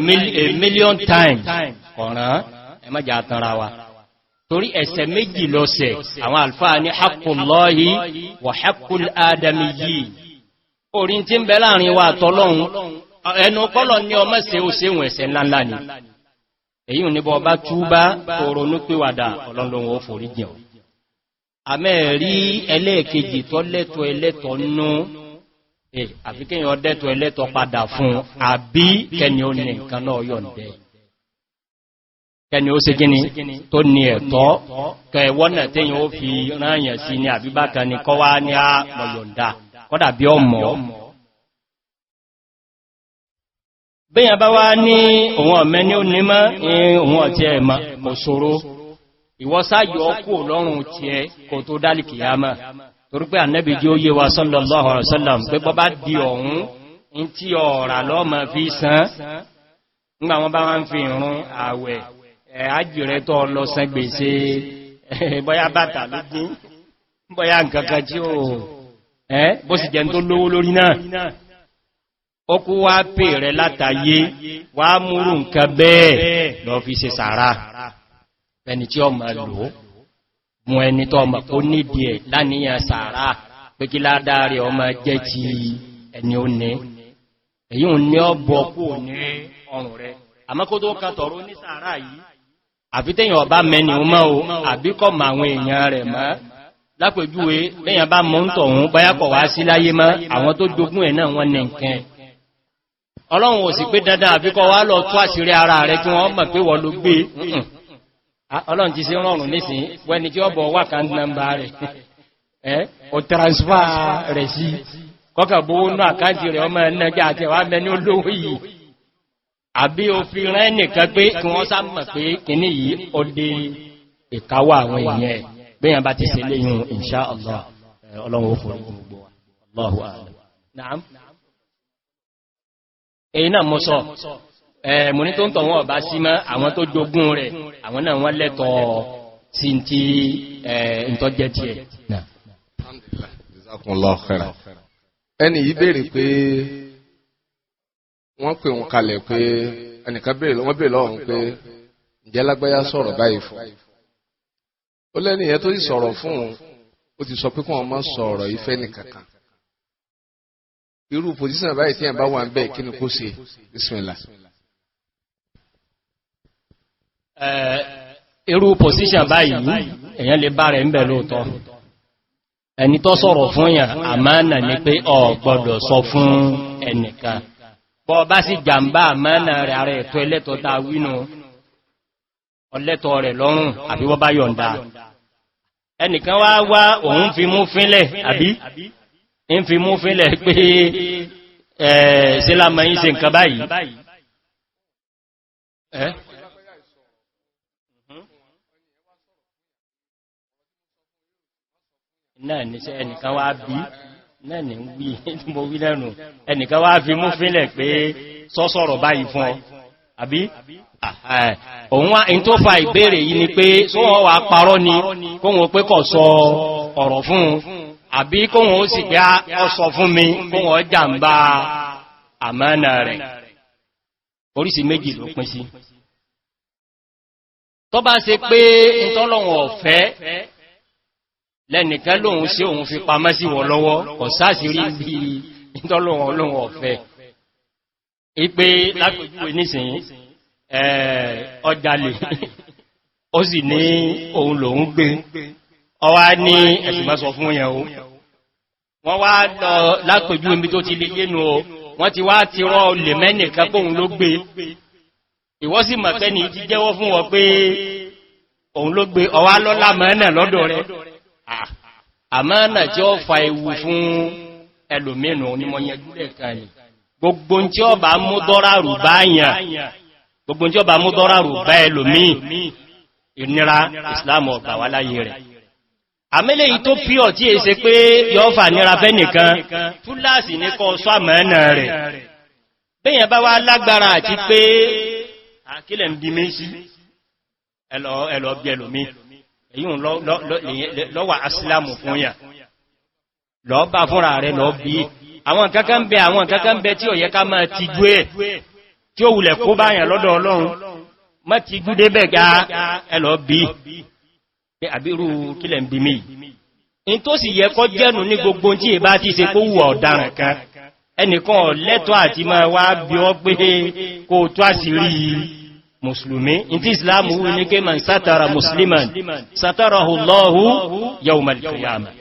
million times ọ̀ràn ẹmọ́jà tanra wa. Torí ẹ̀ṣẹ̀ méjì lọ́sẹ̀, àwọn àlfáà ní haqqullahi wa haqqul adamiyyi. Orin tí ń bẹ láàrin wa àtọ́lọ́hun, ẹnu kọ́lọ̀ ní ọmọ ṣe ó ṣe wọ̀n ẹ̀ṣẹ̀ ńláńlá ni. Èyí ní bọ́ bá túbá oronú pìwàdà Ọlọ́run ó forí jìn ọ́. Àmẹ́rí ẹlẹ́ẹ̀kejì tó lẹ́tọ̀ ẹlẹ́tọ̀ nú, àfi kéèyàn ọdẹ́tọ̀ ẹlẹ́tọ̀ padà fún, àbí kẹni ó ní nǹkan náà yọ̀ǹdẹ̀. Kẹni ó ṣe gíní tó ní ẹ̀tọ́, kẹwọ́nà téyàn ó fi rányàn sí ní àbíbákan ni kọ́ wá ní àmọ̀yọ̀ǹda, kọ́dà bí ọmọ. Bẹ́yàn bá wá ní òun ọ̀mẹ́ ní ó nímọ́ òun ọ̀tí ẹ̀mọ́ òṣòro, ìwọ́sáyọ̀ ọkù lọ́rùn tí ẹ kò tó dálì kìyàmá. Torí pé Ànábì jí ó yé wa sallallahu alaihi wasallam pé bọ́ bá di ọ̀hún in tí ọ̀rà lọ́mọ fi sán, nígbà wọn bá wá ń fi ìrun àwẹ̀ àjìrẹ́ tó lọ san gbèsè bọ́yá bàtà lógún, bọ́yá nǹkankan tí ó bó sì jẹ́ tó lówó lórí náà. Ó kú wá pè rẹ látàyé wá múrù nǹkan bẹ́ẹ̀ lọ fi ṣe sàárà ẹni tí ó máa lò mú ẹni tó ọmọ kó nídìí ẹ̀ láníyàn sàárà pé kí ládáre ọmọ jẹ́ ti ẹni ó ní èyí ò ní ọbọ̀ kú ní ọrùn rẹ̀. Àmọ́ kó tó kàtọ̀rọ ní sàárà yìí àfitẹ́yàn ọba mẹ́ni ọmọ o àbíkọ́ ma àwọn èèyàn rẹ̀ mọ́. Lápèjúwe lẹ́yìn bá mọ́ ń tọ̀hún báyákọ̀ wá sí láyé mọ́ àwọn tó jogún ẹ̀ náà wọ́n ní nǹkan. Ọlọ́run ò sì pé dandan àbíkọ́ wá lọ tó àṣírí ara rẹ̀ kí wọ́n mọ̀ pé wọ́n ló gbé. Ọlọ́run ti ṣe rọrùn nísìn wẹ́ni tí ó bọ̀ wà kan nọ́mbà rẹ̀ o transfer rẹ̀ sí kọ́kàbówó náà àkáǹtì rẹ̀ ọmọ ẹ̀nàjá àti ẹ̀wà mẹ́ni olówó yìí. Àbí o fi rán nìkan pé kí wọ́n sá mọ̀ pé kìíní yìí ó dé ìkáwà àwọn èèyàn bẹ́yàn bá ti ṣe léyìn insha Allah Ọlọ́run ó fòrí gbogbo wa. Allahu a'lam. Naam. Èyí náà mọ́ sọ, mo ní tó ń tọ̀ wọ́n ọ̀bá sí mọ́ àwọn tó jogún rẹ̀, àwọn náà wọ́n lẹ́tọ̀ọ́ sí tí ìtọ́jẹ́ tí ẹ̀. Alhamdulillah, jazakumullahu khairan. Ẹni yìí béèrè pé wọ́n pè wọn kalẹ̀ pé ẹnìkan wọ́n bèèrè lọ́wọ́ pé ǹjẹ́ lágbáyá sọ̀rọ̀ báyìí fún ó lẹ́ni ìyẹn tó sì sọ̀rọ̀ fún un ó ti sọ pé kí wọ́n má sọ̀rọ̀ ìfẹ́ nìkankan irú pòsíṣàn báyìí tí ẹ̀ bá wà ń bẹ́ẹ̀ kí ni kó ṣe bismillah. Irú pòsíṣàn báyìí èyàn lè bá rẹ̀ ń bẹ̀ lóòtọ́ ẹni tó sọ̀rọ̀ fún yàn àmánà ní pé o gbọ́dọ̀ sọ fún ẹnìkan bọ́ bá sì jàmbá àmánà rẹ̀ ààrẹ ẹ̀tọ́ ẹlẹ́tọ́ ta wínú ọlẹ́tọ́ rẹ̀ lọ́rùn àbí wọ́n bá yọ̀ǹda ẹnìkan wá òun fi mú fínlẹ̀ àbí ń fi mú fínlẹ̀ pé sílámà yí ṣe nǹkan báyìí náà ní sẹ́ ẹnìkan wá bí náà ní wí tí mo wí lẹ́nu ẹnìkan wá fi mú fílẹ̀ pé sọ́sọ̀rọ̀ báyìí fún ọ àbí òun wá in tó fa ìbéèrè yìí ni pé sọ́wọ́n wà parọ́ ni kóhun pé kọ̀ sọ ọ̀rọ̀ fún àbí kóhun ó sì pé ọ sọ fún mi kóhun jàmbá àmánà rẹ̀ oríṣi méjì ló pín sí tó bá ṣe pé ìtọ́lọ̀wọ̀n ọ̀fẹ́ lẹ́nìkan lóhun sí òun fi pamọ́ sí wọ lọ́wọ́ kọ̀ sáàsì rí bí ìtọ́lọ̀wọ̀n olóhun ọ̀fẹ́ ipé lápòjúwé nísìn ọjàlè ó sì ní òun lòun gbé ọwá ní ẹ̀sìnmọ́sọ fún yẹn o wọ́n wá lọ lápòjúwé mi tó ti lè yénu o wọ́n ti wá ti rọ́ olè mẹ́nìkan kóhun ló gbé ìwọ́ sì mọ̀ pé ní ti jẹ́wọ́ fún wọn pé òun ló gbé ọwá lọ́lá mẹ́nà lọ́dọ̀ rẹ̀ àmánà tí ó fa ewu fún ẹlòmínú onímọ̀ yẹn gúlẹ̀ kan yìí gbogbo tí ó bá mú dọ́ràrù bá yàn gbogbo tí ó bá mú dọ́ràrù bá ẹlòmí ìnira Islam ọgbà wá láyé rẹ̀ àmẹ́lẹ̀ yìí tó pí ọ̀ tí è ṣe pé yọ́ fà nira fẹ́ nìkan túláàsì ní kọ́ sọ àmánà rẹ̀ bẹ́yàn bá wá lágbára àti pé àkílẹ̀ ń bí méjì ẹlọ bí ẹlòmí èyí lọ́wà asìlámù fún yà lọ bá fúnra rẹ̀ lọ bí àwọn kankan bẹ tí ó yẹ ká máa ti jú ẹ̀ tí ó wulẹ̀ kó bá yàn lọ́dọ̀ Ọlọ́run má ti jú dé bẹ̀ gá ẹlọ bí pé àbírú kílẹ̀ ń bí mi in tó sì yẹ kọ́ jẹ́nu ní gbogbo tí è bá ti ṣe kó wù ọ̀daràn kan ẹnìkan lẹ́tọ́ àti máa wá bí ọ pé kó tó àṣírí musulmi in ti islamu wí ní kí man sátara musliman sátarahu Allahu yawmal qiyamah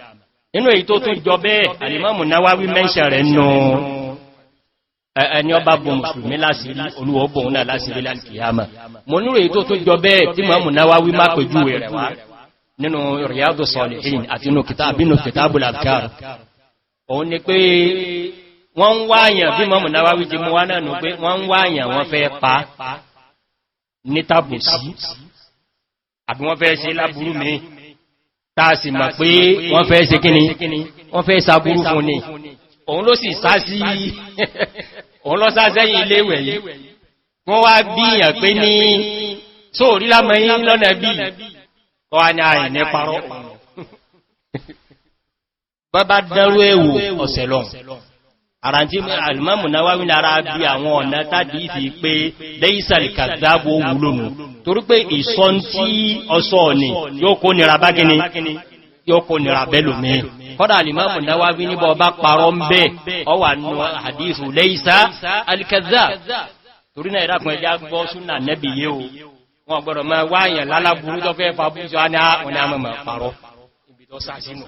inú èyí tó tún jọ bẹ́ẹ̀ alimamu Nawawi mẹ́ṣẹ̀ rẹ̀ nù ẹni ọba bọ̀ musulmi lásìrí olúwọ́ bọ̀ náà lásìrí lálkìyàmà mo nílò èyí tó tún jọ bẹ́ẹ̀ tí Imamu Nawawi má pẹ̀jú rẹ̀ wá nínú Riyadus Salihin àti inú Kitabul Adhkar òun ni pé wọ́n ń wáyàn bí Imamu Nawawi ti mú wá náà nù pé wọ́n ń wáyàn wọ́n fẹ́ pa ní tàbùsí àbí wọ́n fẹ́ ṣe láburú mi táà sì mọ̀ pé wọ́n fẹ́ ṣe kíni wọ́n fẹ́ sàbúrú fún ni òun ló sì sá sí òun lọ sá sẹ́yìn iléèwẹ̀ yìí wọ́n wá bí ìyàn pé ní sóòrí lámọ́yìn lọ́nà bí wọ́n ní àìní parọ́ bọ́bá dánrú èwò ọ̀sẹ̀ lọ àrántí Al-Imam Nawawi lára bí àwọn ọ̀nà tàbí ìfì pé laysal kadhabu wúlónù torí pé ìsọ́n tí ọsọ́ ni yóò kó nira bá gíní yóò kó nira bẹ́lùmí kọ́dà Al-Imam Nawawi níbọ̀ bá parọ́ ń bẹ́ ọwà nù hadithu laysa al-kadhab torí náà ìdákùn ẹjá gbọ́ súnà nẹ́bì yé o wọn gbọ́dọ̀ máa wáyàn lálábúrú tó fẹ́ fàbúsọ á ní àwọn àmàmà parọ́ ibi tó sá sínú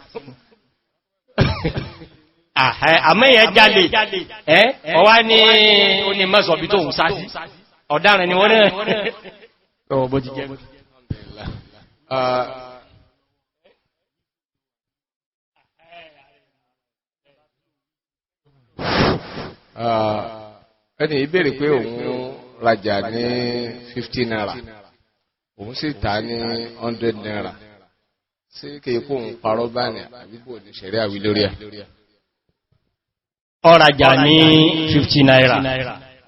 àmẹ́yẹn jáde ọwá ní oní mọ́sọ̀bí tó ń sá sí ọ̀daràn ni wọ́n náà ọwọ́ bó ti jẹ́ ẹni ìbéèrè pé òun rajà ní 50 naira òun sì tà ní 100 naira sí kìí kó òun parọ́ báyìí àbíbò ní ṣẹ̀rí àwí lórí ẹ̀ ọ̀rajà ní 50 naira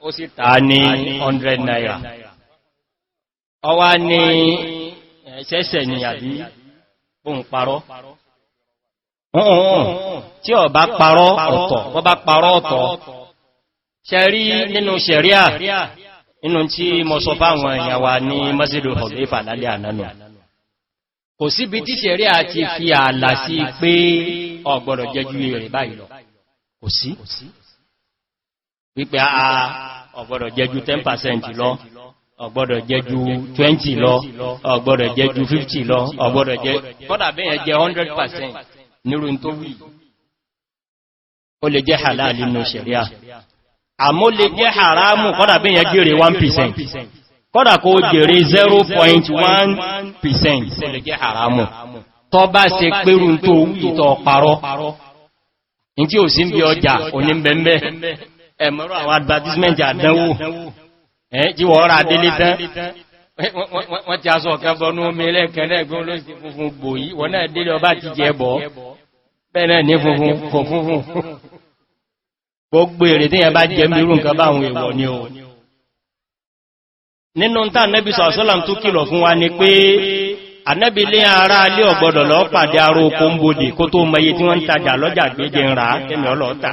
ó sì tà ní 100 naira ọwá ní ṣẹ́ṣẹ̀ ni àbí òun parọ́ tí ó bá parọ́ ọ̀tọ̀ wọ́n bá parọ́ ọ̀tọ̀ ṣẹ̀rí nínú ṣẹ̀ríà nínú tí mo sọ fáwọn èèyàn wa ní Masjidu Hudayfa lálẹ́ ànánà kò síbi tí ṣẹ̀ríà ti fi ààlà sí pé ò gbọ́dọ̀ jẹ́jú rẹ̀ báyìí lọ kò sí wípé ò gbọ́dọ̀ jẹ́jú 10% lọ ò gbọ́dọ̀ jẹ́jú 20 lọ ò gbọ́dọ̀ jẹ́jú 50 lọ ò gbọ́dọ̀ jẹ́ kódà bẹ́ẹ̀ jẹ́ 100% nírú tó wí ó lè jẹ́ halal nínú ṣẹ̀ríà àmọ́ lè jẹ́ haramu kódà bẹ́ẹ̀ jèrè 1% kódà kó jèrè 0.1% ó lè jẹ́ haramu tó bá ṣe pérú tó wí tó parọ́ ní tí ò sí ń bí ọjà oníbẹ̀mẹ́ ẹ̀mọ́rọ̀ àwọn advertisement àdánwò jí wọ́n rà délé tán wọ́n ti aṣọ ọ̀kan bọ́nú omi ẹlẹ́kẹ̀ẹ́lẹ́ ẹgbẹ́ olóòsì funfun gbòyí wọ́n náà délé ọba ti jẹ bọ́ bẹ́ẹ̀ ní funfun gbogbo èrè tí yẹn bá jẹ mírù nǹkan bá àwọn èèwọ̀ ni o nínú tá Ànábì sọ̀sọ́làm tó kìlọ̀ fún wa ni pé Ànábì lé ara alé ọ̀gbọ̀dọ̀ lọ pàdé aró oko ń bodè kó tó mọye tí wọ́n ń tajà lọ́jà gbéjẹ ń rà kẹ́mì ọlọ́ta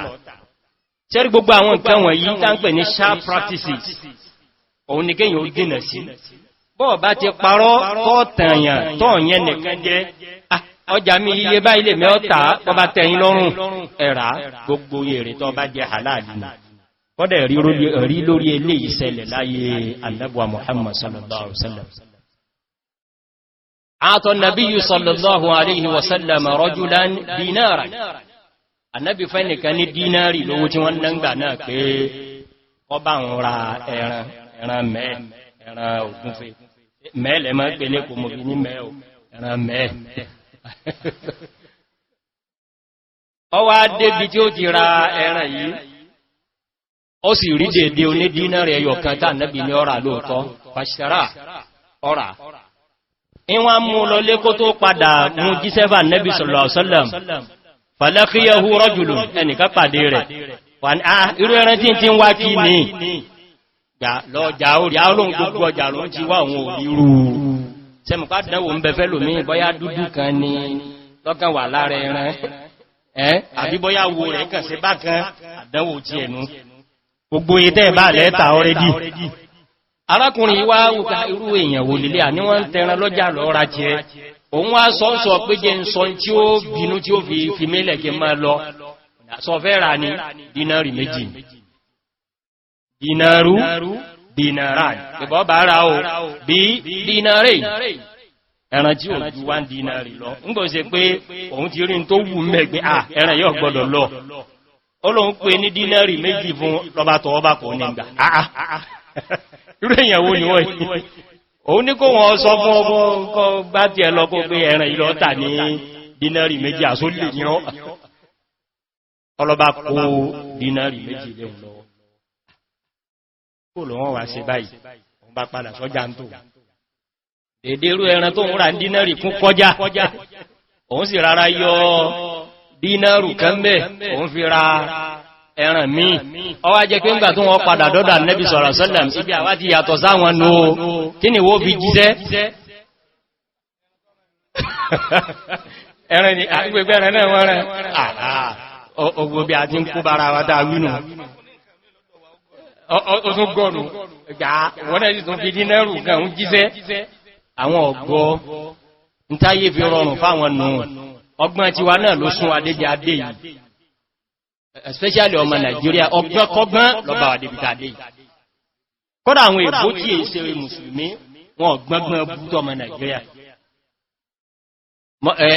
ṣẹ́rí gbogbo àwọn nǹkan wọ̀nyí tá ń pè ní sharp practices òun ni kéyàn ó dínà sí bọ́ọ̀ bá ti parọ́ tọ́ọ̀tànyàn tọ́ọ̀yẹn nìkan jẹ́ ọjà mi iye bá ilé mẹ́ọ́ta tó bá tẹ́yìn lọ́rùn ẹ̀rà gbogbo èrè tó bá jẹ́ halali kọ́dẹ̀ rí lórí ilé ìṣẹ̀lẹ̀ láyé Ànábì Muhammad sallallahu alaihi wasallam a'ta an-nabiyyu sallallahu alaihi wasallam rajulan dinaran Ànábì fẹ́ nìkan ní dínárì lówó tí wọ́n náà gbà náà pé ó bá ń ra ẹran ẹran ògúnfe mẹ́lẹ̀ máa pèlé kò mọ̀ bí ní ẹran ọwá débi tí ó ti ra ẹran yìí ó sì rí dédé oní dínárì ẹyọ kan tá Ànábì ní ọ̀rà lóòtọ́ fàṣírà ọ̀rà ìwọ̀n mú lọ lé kó tó padà mú jíṣẹ́fà Ànábì sallallahu alaihi wasallam falaqiyahu rajulun ẹnìkan pàdé rẹ̀ wọ́n irú ẹran tí ń wá kí ní lọ́jà orí alóhun gbogbo ọjà ló ń ti wá òun òrírú sẹ́mùpá dánwò ń bẹ̀fẹ́ lòmí bọ́yá dúdú kan ní lọ́kàn wà lára ẹran àbí bọ́yá wo rẹ̀ kàn sí bákan àdánwò tí ẹnu gbogbo ìtẹ́ bá lẹ́ta ọrẹ́dì arákùnrin wá wùká irú èèyàn wò lílé àní wọ́n ń tẹran lọ́jà lọ́ra jẹ́ òun wá sọ pé jẹ́ ń sọ tí ó bínú tí ó fi mílẹ̀ kí máa lọ sọ fẹ́ rà ní dínárì méjì dínárù dínáràn ìbọ̀ bá ra o bí dínárì ẹran tí ó ju 1 dínárì lọ ń gbọ́ sí pé òun ti rí tó wù mẹ́gbẹ́ ẹran yóò gbọ́dọ̀ lọ ó lóun pé ní dínárì méjì fún lọba tọwọ́ bá kò ní ìgbà irú èèyàn wo ni wọ́n yìí òun ní kó wọn sọ fún ọgbọ́ kọ bá tí ẹ lọ kó pé ẹran ìlọ́ta ní dínárì méjì àsólè ní ọ́ ọlọ́bá kó dínárì méjì léhùn lọ́wọ́ kó lọ wọ́n wá ṣe báyìí wọ́n bá padà sọ́jà ń tò èdèrú ẹran tó ń ra dínárì kún kọjá òun sì rárá yọ dínárù kan bẹ́ òun fi ra ẹran míì ọwá jẹ́ pé ń gbà tó wọ́n padà dọ́dà Ànábì sallallahu alaihi wasallam ibi àwá ti yàtọ̀ sáwọn nù kí ni wó fi jíṣẹ́ ẹran ni àgbẹ̀gbẹ̀ ẹran náà wọ́n rẹ̀ ogbò bí a ti ń kó bára wa dáa wínú ọdún gọ́nù wọ́n náà sì tún fi dínárù kan ń jíṣẹ́ àwọn ọ̀gọ́ ń táyé fi rọrùn fáwọn nù ọgbọ́n tiwa náà ló sún adéjẹ adé yìí especially ọmọ Nàìjíríà ọgbọ́n kọgbọ́n lọ́bà wà débi tàdé yìí kọ́dà àwọn èbó tí è ṣe mùsùlùmí wọn gbọ́ngbọ́n bútọ́ ọmọ Nàìjíríà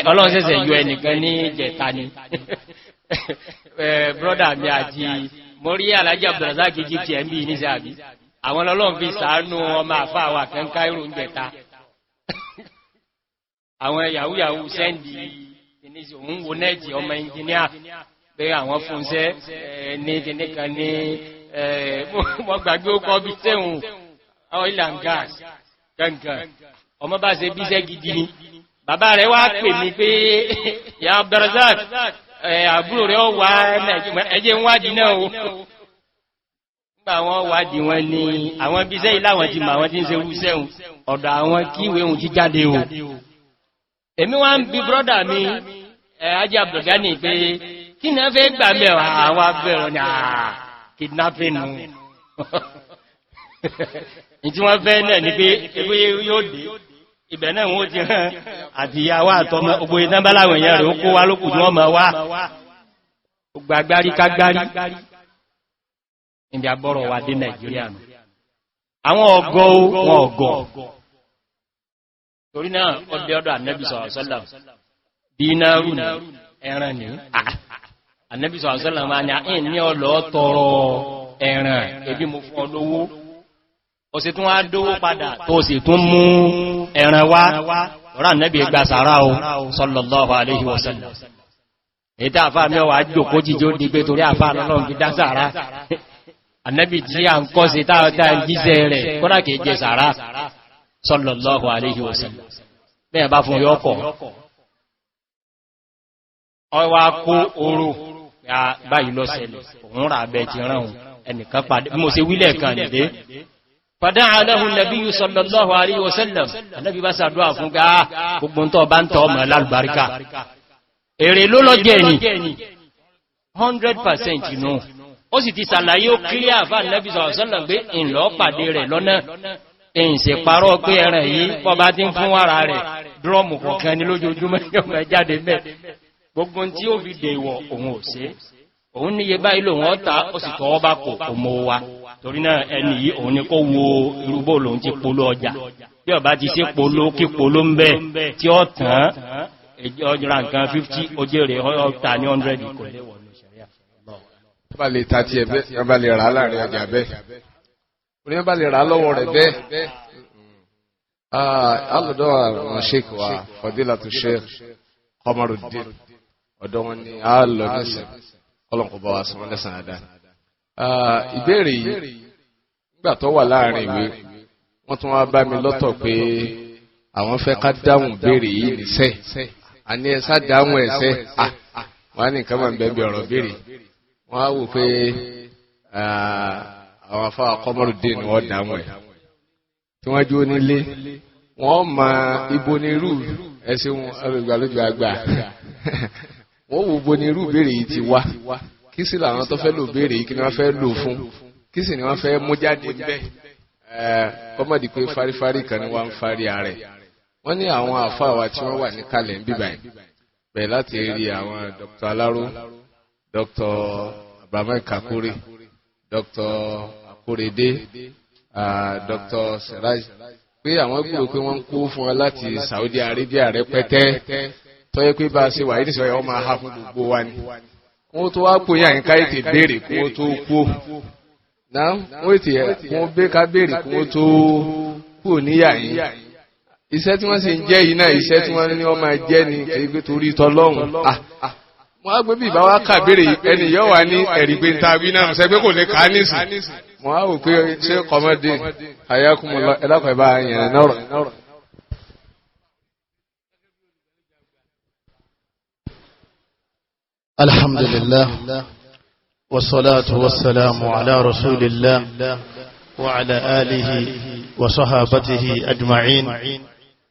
Ọlọ́run ṣẹ̀ṣẹ̀ yọ ẹnìkan ní jẹta ni brọ́dà mi àti morí Alhaji Abdulrazak Egypt mb ní sàbí àwọn Ọlọ́run fi ṣàánú ọmọ àfáà wà kẹ́ńká ìrùn jẹta àwọn yahoo sẹ́ndì ìníṣẹ́ òun wo nẹ́ẹ̀tì ọmọ ẹnjìníà pé àwọn fúnṣẹ́ ní kìníkan ní wọ́n gbàgbé ó kọ́ bí tẹ́hùn oil and gas gangan ọmọ bá ṣe bíṣẹ́ gidi ni bàbá rẹ̀ wá pè mí pé ya Abdulrazak àbúrò rẹ̀ ó wá ẹjẹ́ ń wádìí náà o nígbà wọn wádìí wọn ní àwọn bíṣẹ́ ìláwọn ti mọ̀ àwọn tí ń ṣe rúṣẹ́hùn ọ̀dọ̀ àwọn kíwé ohun ti jáde o èmi wá ń bí brọ́dà mi Ajé Abdulgani pé kí ní fẹ́ gbà mẹ́wàá àwọn abẹ́rọ ní kidnapping ìtí wọ́n fẹ́ náà ní pé ewé yóò dé ibẹ̀ náà wọ́n ti hàn àti ìyàwó àtọmọ ogbò ìdánbáláwọ̀ èèyàn rẹ̀ ó kó wá lókù tí wọ́n mọ̀ wá gbàgbárí kágbárí ìdí àbọ̀rọ̀ wà dé Nàìjíríà nù àwọn ọgọ́ wọn ọgọ́ torí náà ọdẹ ọdọ Ànábì sallallahu alaihi wasallam dínárù ní ẹran ní Ànábì sallallahu alaihi wasallam máa ní ọlọ́ tọrọ ẹran ebi mo fún olówó ó sì tún wá dówó padà tó sì tún mú ẹran wá ọ̀rọ̀ Ànábì gba sàárà o sallallahu alaihi wasallam ètà àfáà mẹ́wàá jòkó jíjó di pé torí àfáà lọ́lọ́run fi dá sàárà Ànábì tí a ń kọ́ sí táa jíṣẹ́ rẹ̀ kọ́nà kìí jẹ sàárà sallallahu alaihi wasallam bẹ́ẹ̀ bá fún yọ́kọ̀ ọwá kó oró ya báyìí lọ ṣẹlẹ̀ òun rà bẹ́ ti rán ẹnìkan pàdé mo ṣe wílẹ̀ kan nìdé padà aláhùn nabiyyu sallallahu alaihi wasallam Ànábì bá ṣàdúrà fún ká gbogbo tó bá ń tọ́ ọmọ lálùbáríkà èrè ló lọ jẹ́ ni 100% inú ó sì ti sàlàyé ó kílíà fà Ànábì sallallahu alaihi wasallam pé ìlọ pàdé rẹ̀ lọ́nà èyìn sì parọ́ pé ẹran yìí pọ́bá tí ń fún wàrà rẹ̀ drọ́mù kọ̀ọ̀kan ní lójoojúmọ́ yọmọ jáde mẹ́ gbogbo tí ó fi dè ìwọ̀ òun ò sí òun níye báyìí lò wọ́n ta ó sì tọwọ́ bá kò mọ́ wa torí náà ẹni yìí òun ni kó wo irúgbó lòun ti polo ọjà bí ọba ti ṣe polo kí polo ń bẹ́ tí ó tàn ọjọ́ra nǹkan 50 ojèrè ọta ní 100 kò léwọ̀ ní ṣẹ̀ríà bá lè ta ti ẹ̀bẹ́ ọba lè rà láàrin ọjà bẹ́ẹ̀ orí bá lè rà lọ́wọ́ rẹ̀ bẹ́ẹ̀ alọ́dọ́ àwọn sheik wa Fadilatu Sheikh Qamaruddin ọ̀dọ́ wọn ni a lọ nẹ́sẹ̀ ọlọ́nkọ̀ bá wa sọ wọn lẹ́sàn àdá ìbéèrè yìí nígbà tó wà láàrin ìwé wọ́n tún wá bá mi lọ́tọ̀ pé àwọn fẹ́ ká dáhùn béèrè yìí nìṣẹ́ àní ẹ̀sá dáhùn ẹ̀ṣẹ́ wọ́n á ní nǹkan máa ń bẹ́ẹ̀ bí ọ̀rọ̀ béèrè wọ́n á wò pé àwọn afá Qamaruddin wọ́n dáhùn ẹ̀ tí wọ́n jó nílé wọ́n ma ibo ní irú ẹsẹ̀ wọn alùgbàlójú àgbà wọ́n wo ibo ní irú béèrè yìí ti wá kí sí làwọn tó fẹ́ lò béèrè yìí kí ni wọ́n fẹ́ lò fún kí sì ni wọ́n fẹ́ mú jáde bẹ́ẹ̀ kọ́mọ̀dì pé fárífárí kan ni wọ́n ń fárí ààrẹ wọ́n ní àwọn àfá wa tí wọ́n wà ní kalẹ̀ ń bíbà bẹ̀rẹ̀ láti rí àwọn Dr. Aláró Dr. Abrahamu Kakure Dr. Akorede Dr. Seraj pé àwọn gbogbo pé wọ́n kó fún wa láti Saudi Arabia rẹpẹtẹ tó yẹ pé bá a ṣe wà yìí sọ ọmọ ha fún gbogbo wa ni wọ́n tó wá pò yà ń ká ètè béèrè kí wọ́n tó kú náà wọ́n ètè wọ́n bẹ́ ká béèrè kí wọ́n tó kú níyà yìí iṣẹ́ tí wọ́n sì ń jẹ́ yìí náà iṣẹ́ tí wọ́n ní wọ́n máa jẹ́ ni kìí pé torí tọlọ́run wọ́n á gbé bí ìbá wa kà béèrè ẹni yóò wá ní ẹ̀rí pé ń ta wí náà ṣe pé kò lè kà á nísìn wọ́n á wò pé ṣé kọ́mọ́dé ayakumullah ẹ̀dàkọ̀ ẹ̀bá yẹn náà. alhamdulillah wassalatu wassalamu ala rasulillah wa ala alihi wa sahabatihi ajma'in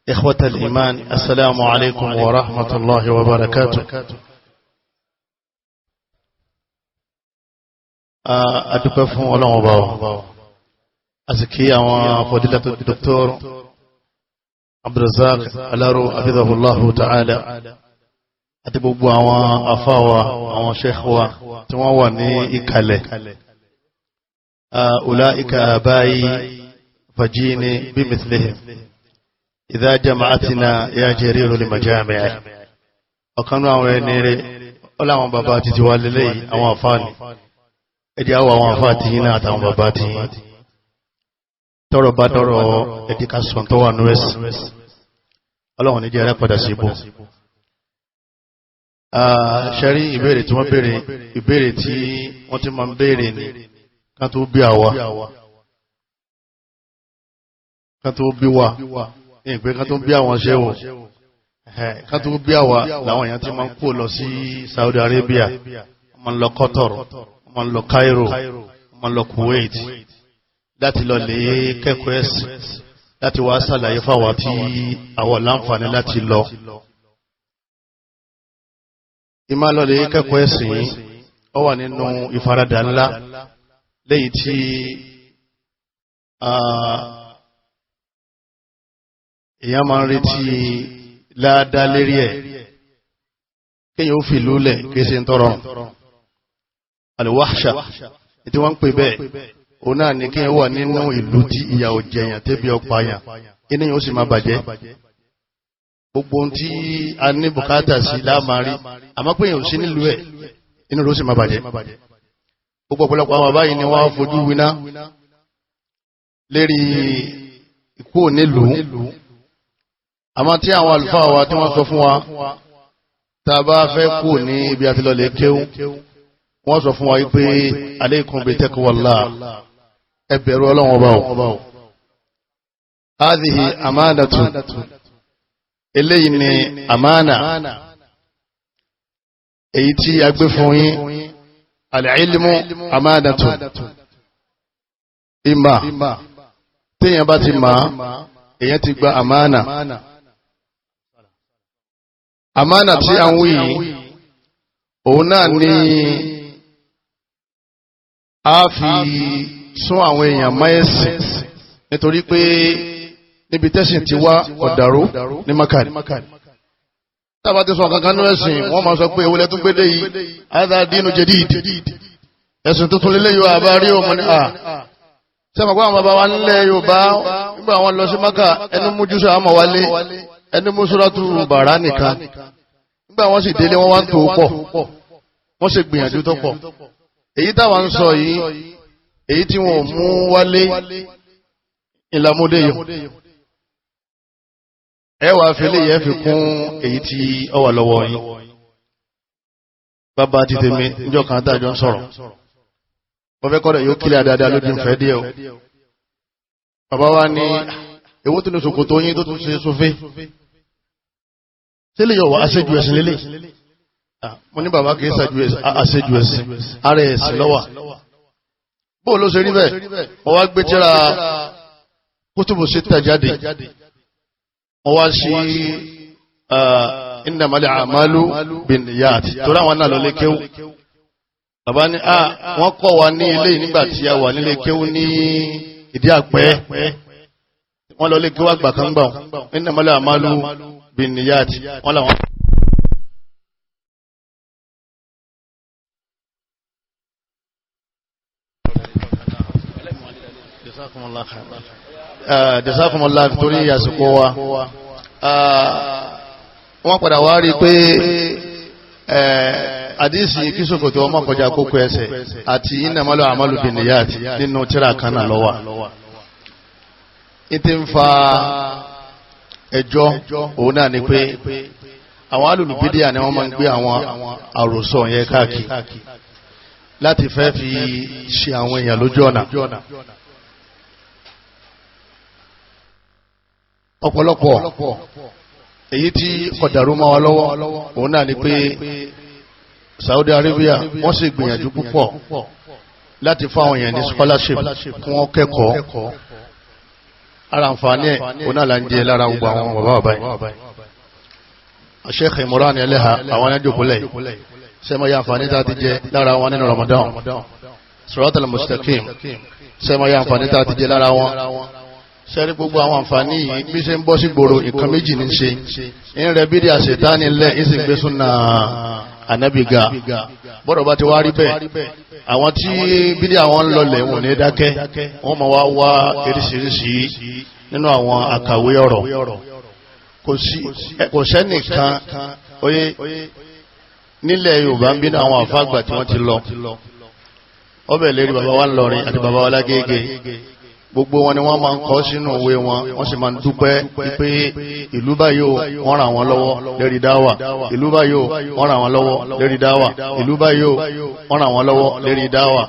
ikhwatal iman assalamu alaikum wa rahmatullahi wa barakatuh. adúpẹ́ fún Ọlọ́run Ọba wa àti kí àwọn fadilatu Dr. Abdulrazak Alaro hafidhahullahu ta'ala àti gbogbo àwọn afáwa àwọn sheikh wa tí wọ́n wà ní ìkàlẹ̀ ulaika abai fajini bimithlihim idha jama'atina ya jariru limajami'i ọ̀kanú àwọn ẹni rẹ̀ ọláwọn bàbá títí wà lélẹ̀ àwọn àfáàní ẹ̀dí àwọ̀ àwọn àfáà tí yínà àtàwọn bàbá tí tọ́rọ bá dọ́rọ̀ ẹ̀dí ká sọ tó wà ní ẹ̀sì ọlọ́run ní jẹ́ rẹ̀ padà sí ibò ṣẹ́rí ìbéèrè tí wọ́n béèrè ìbéèrè tí wọ́n ti máa ń béèrè ní ká tó bí àwa ká tó bí wa ní ìpé ká tó bí àwọn ṣẹ́wò ká tó bí àwa làwọn èèyàn ti máa ń kó lọ sí Saudi Arabia wọ́n lọ Qatar wọ́n lọ Cairo wọ́n lọ Kuwait láti lọ lè kẹ́kọ̀ọ́ ẹ̀sìn láti wá sàlàyé fáwà tí àwọn láǹfààní láti lọ ìmá lọ lè kẹ́kọ̀ọ́ ẹ̀sìn ó wà nínú ìfaradà ńlá léyìí tí èèyàn máa ń retí láàdá lérí ẹ̀ kéèyàn ó fi lúlẹ̀ kéèsè ń tọrọ alwahsha tí wọ́n ń pè bẹ́ẹ̀ òun náà ní kéèyàn wà nínú ìlú tí ìyà ò jẹyàn tẹ́bí ọpáyàn inú yóò sì máa bàjẹ́ gbogbo ohun tí a ní bùkátà sí láàmárí àmọ́ pé èèyàn ò sí nílùú ẹ̀ inú ló sì máa bàjẹ́ gbogbo ọ̀pọ̀lọpọ̀ àwọn àbáyìí ni wọ́n fojú winá lérí ikú nílùú àmọ́ tí àwọn àlùfáà wa tí wọ́n sọ fún wa tá a bá fẹ́ kú ní ibi àti lọlẹ̀ kéwú wọ́n sọ fún wa wípé alaykum bi taqwallah ẹ bẹ̀rù Ọlọ́run ọba o hadhihi amanatu eléyìí ni amana èyí tí a gbé fún yín al-ilmu amanatu ìmà téèyàn bá ti máa èyàn ti gba amana amana tí a ń wí òun náà ni a fi sún àwọn èèyàn mẹ́ẹ̀sì nítorí pé níbi tẹ́sìn ti wá ọ̀dàrú ní makari tàbá ti sọ kankan ní ẹ̀sìn wọ́n máa sọ pé ewúlẹ̀ tún gbédé yìí hadha dinu jadid ẹ̀sìn tuntun lélẹ̀ yóò àbárí ọmọ ní à sẹ́mọ̀ pé àwọn bàbá wa nílẹ̀ Yorùbá nígbà wọn lọ sí maka ẹni mú jùsọ àmọ̀ wálé ẹni mú suratu bàrá nìkan nígbà wọn sì délé wọn wá ń tó pọ̀ wọ́n sì gbìyànjú tó pọ̀ èyí táwa ń sọ yìí èyí tí wọn ò mú wálé ìlàmúdé yìí ẹwà fẹ́lẹ̀ yẹ fi kún èyí tí ó wà lọ́wọ́ yìí bàbá ti tèmi níjọ́ kan dájọ́ ń sọ̀rọ̀ wọ́n fẹ́ kọ́dọ̀ yóò kílẹ̀ dáadáa ló dín fẹ́ díẹ̀ o bàbá wa ní ewó tó ní ṣòkòtò yín tó tún ṣe sófé tí lè yọ wà aṣẹ́jú ẹ̀sìn lélẹ̀ mo ní bàbá kìí aṣẹ́jú ẹ̀sìn ara ẹ̀sìn lọ́wà bóò ló ṣe rí bẹ́ẹ̀ wọ́n wá gbé tíra kútùbù síta jáde wọ́n wá sí innamal a'malu binniyat tó ráwọn náà lọ lé kéwú bàbá ní wọ́n kọ́ wa ní ilé nígbà tí a wà nílé kéwú ní ìdí àpẹ́ wọ́n lọ lé kéwú àgbà kan gbà innamal a'malu binniyat wọ́n làwọn. jazakumullah torí àsìkò wa wọ́n padà wá rí pé àdísì kíṣòkòtò ọmọ kọjá kókó ẹsẹ̀ àti innamal a'malu binniyat nínú tírà kan náà ló wà ìtí ń fa ẹjọ́ òun náà ni pé àwọn alùlùbídíà ni wọ́n máa ń gbé àwọn àròsọ yẹn káàkiri láti fẹ́ fi ṣe àwọn èèyàn lójú ọ̀nà ọ̀pọ̀lọpọ̀ èyí tí kọ̀dàrú máa wà lọ́wọ́ òun náà ni pé Saudi Arabia wọ́n sì gbìyànjú púpọ̀ láti fáwọn èèyàn ní scholarship kí wọ́n kẹ́kọ̀ọ́ ara àǹfààní ẹ̀ òun náà là ń jẹ lára gbogbo àwọn bàbá báyìí Sheikh Imran Eleha àwọn ẹjọ́kúnlẹ̀ sẹ́mọ̀ ya àǹfààní tá ti jẹ lára wọn nínú Ramadan Siratal Mustaqim sẹ́mọ̀ ya àǹfààní tá ti jẹ lára wọn sẹ́rí gbogbo àwọn àǹfààní yìí bí ṣe ń bọ́ sí gbòòrò nǹkan méjì ní ṣe ń rẹ bídí àṣetánì lẹ̀ ìsìn gbé súnà ànábìgà bọ́dọ̀ bá ti wá rí bẹ́ẹ̀ àwọn tí bídí àwọn ń lọlẹ̀ wọn ní dákẹ́ wọ́n máa wá eríṣiríṣi nínú àwọn àkàwé ọ̀rọ̀ kò sẹ́nìkan oyé nílẹ̀ Yorùbá ń bínú àwọn àfáàgbà tí wọ́n ti lọ ọbẹ̀ lérí bàbá wa ń lọrin àti bàbá wa lágége gbogbo wọn ni wọ́n máa ń kọ sínú òwe wọn wọ́n sì máa ń dúpẹ́ pé ìlú báyìí wọ́n ràn wọ́n lọ́wọ́ lérí dáwà ìlú báyìí wọ́n ràn wọ́n lọ́wọ́ lérí dáwà ìlú báyìí wọ́n ràn wọ́n lọ́wọ́ lérí dáwà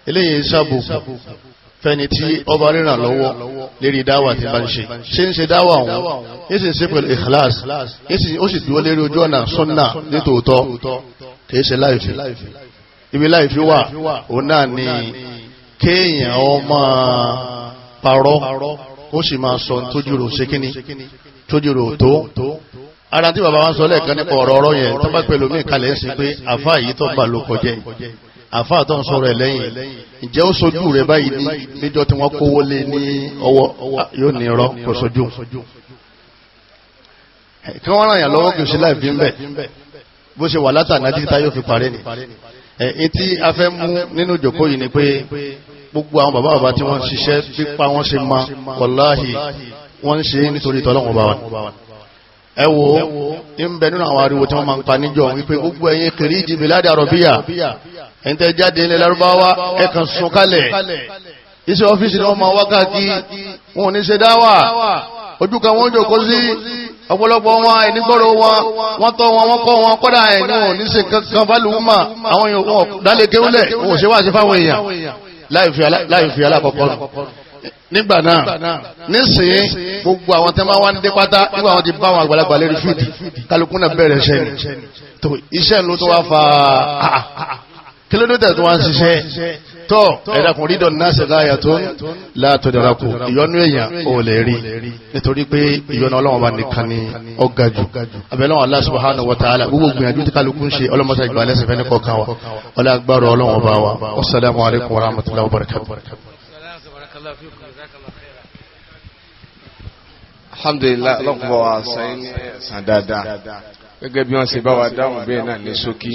eléyìí sábò fẹ́ni tí ọba ríràn lọ́wọ́ lérí dáwà tí bá ń ṣe dáwà wọn yìí sì ṣe pẹ̀lú ikhlas ó sì dúró lérí ojú ọ̀nà sunna nítòótọ́ kìí ṣe láìfi ibi láìfi wà òun náà ni kéèyàn ọmọ parọ́ ó sì máa sọ tójúrò ṣe kíní tójúrò tó ara tí bàbá wọn sọ lẹ́ẹ̀kan nípa ọ̀rọ̀ yẹn tó bá pẹ̀lú mí kalẹ̀ sí pé àfá yìí tó bà ló kọjẹ́ àfáà tó ń sọ̀rọ̀ ẹ̀ lẹ́yìn ǹjẹ́ ó sojú rẹ̀ báyìí níjọ́ tí wọ́n kówó lé ní ọwọ́ yóò ní irọ́ kò sojú kí wọ́n ràn yàn lọ́wọ́ kò sí láì fi ń bẹ̀ bó ṣe wà látàná títí yóò fi parí ni tí a fẹ́ mú nínú ìjòkó yìí ni pé gbogbo àwọn bàbá tí wọ́n ṣiṣẹ́ pípa wọ́n ṣe ma wàláhì wọ́n ṣe nítorí tọ́lọ́wọ́n bá wọn ẹ wo ń bẹ nínú àwọn ariwo tí wọ́n máa ń pa níjọ wípé gbogbo ẹ̀yin kiri ìdìbò ládà àrọ̀bíyà ẹ̀yin tẹ́ jáde ilẹ̀ lárúbáwá ẹ kàn sùn kalẹ̀ iṣẹ́ ọ́fíìsì ni wọ́n máa wákàtí wọn ò ní ṣe dáwà ojú kan wọ́n jòkó sí ọ̀pọ̀lọpọ̀ wọn ẹnigbọ́rọ̀ wọn tọ́ wọn kọ́ wọn kọ́dà ẹni wọn ní ṣe kankan fálùmọ́ àwọn èèyàn wọn dálé kéwúlẹ̀ wọn ò ṣe wá sí fáwọn èèyàn láìfi alákọ̀ọ́kọ́ nígbà náà nísìnyí gbogbo àwọn tẹ́ máa wá ní dé pátá nígbà wọn ti bá àwọn àgbàlagbà lérí fídì kálukú náà bẹ̀rẹ̀ iṣẹ́ ni tó iṣẹ́ ló tó wá fa kí ló dé tẹ̀ tó wá ń ṣiṣẹ́ tó ẹ̀dàkùn rídọ̀ náà ṣe gáyà tó látọ̀ dárakù ìyọnú èèyàn ò lè rí nítorí pé ìyọnú ọlọ́wọ́n bá nìkan ni ó ga jù abẹ́lẹ́wọ̀n Allah subhanahu wa ta'ala gbogbo gbìyànjú tí kálukú ń ṣe ọlọ́mọṣà ìgbà lẹ́sìn fẹ́ ní kọ̀ọ̀kan wa ọlá agbára ọlọ́wọ́n bá wa wassalamu alaikum wa rahmatullahi wa barakatuh. alhamdulillah ọlọ́kùnbọ̀ wa sẹ́yìn sàn dáadáa gẹ́gẹ́ bí wọ́n ṣe bá wa dáhùn bẹ́ẹ̀ náà ní ṣókí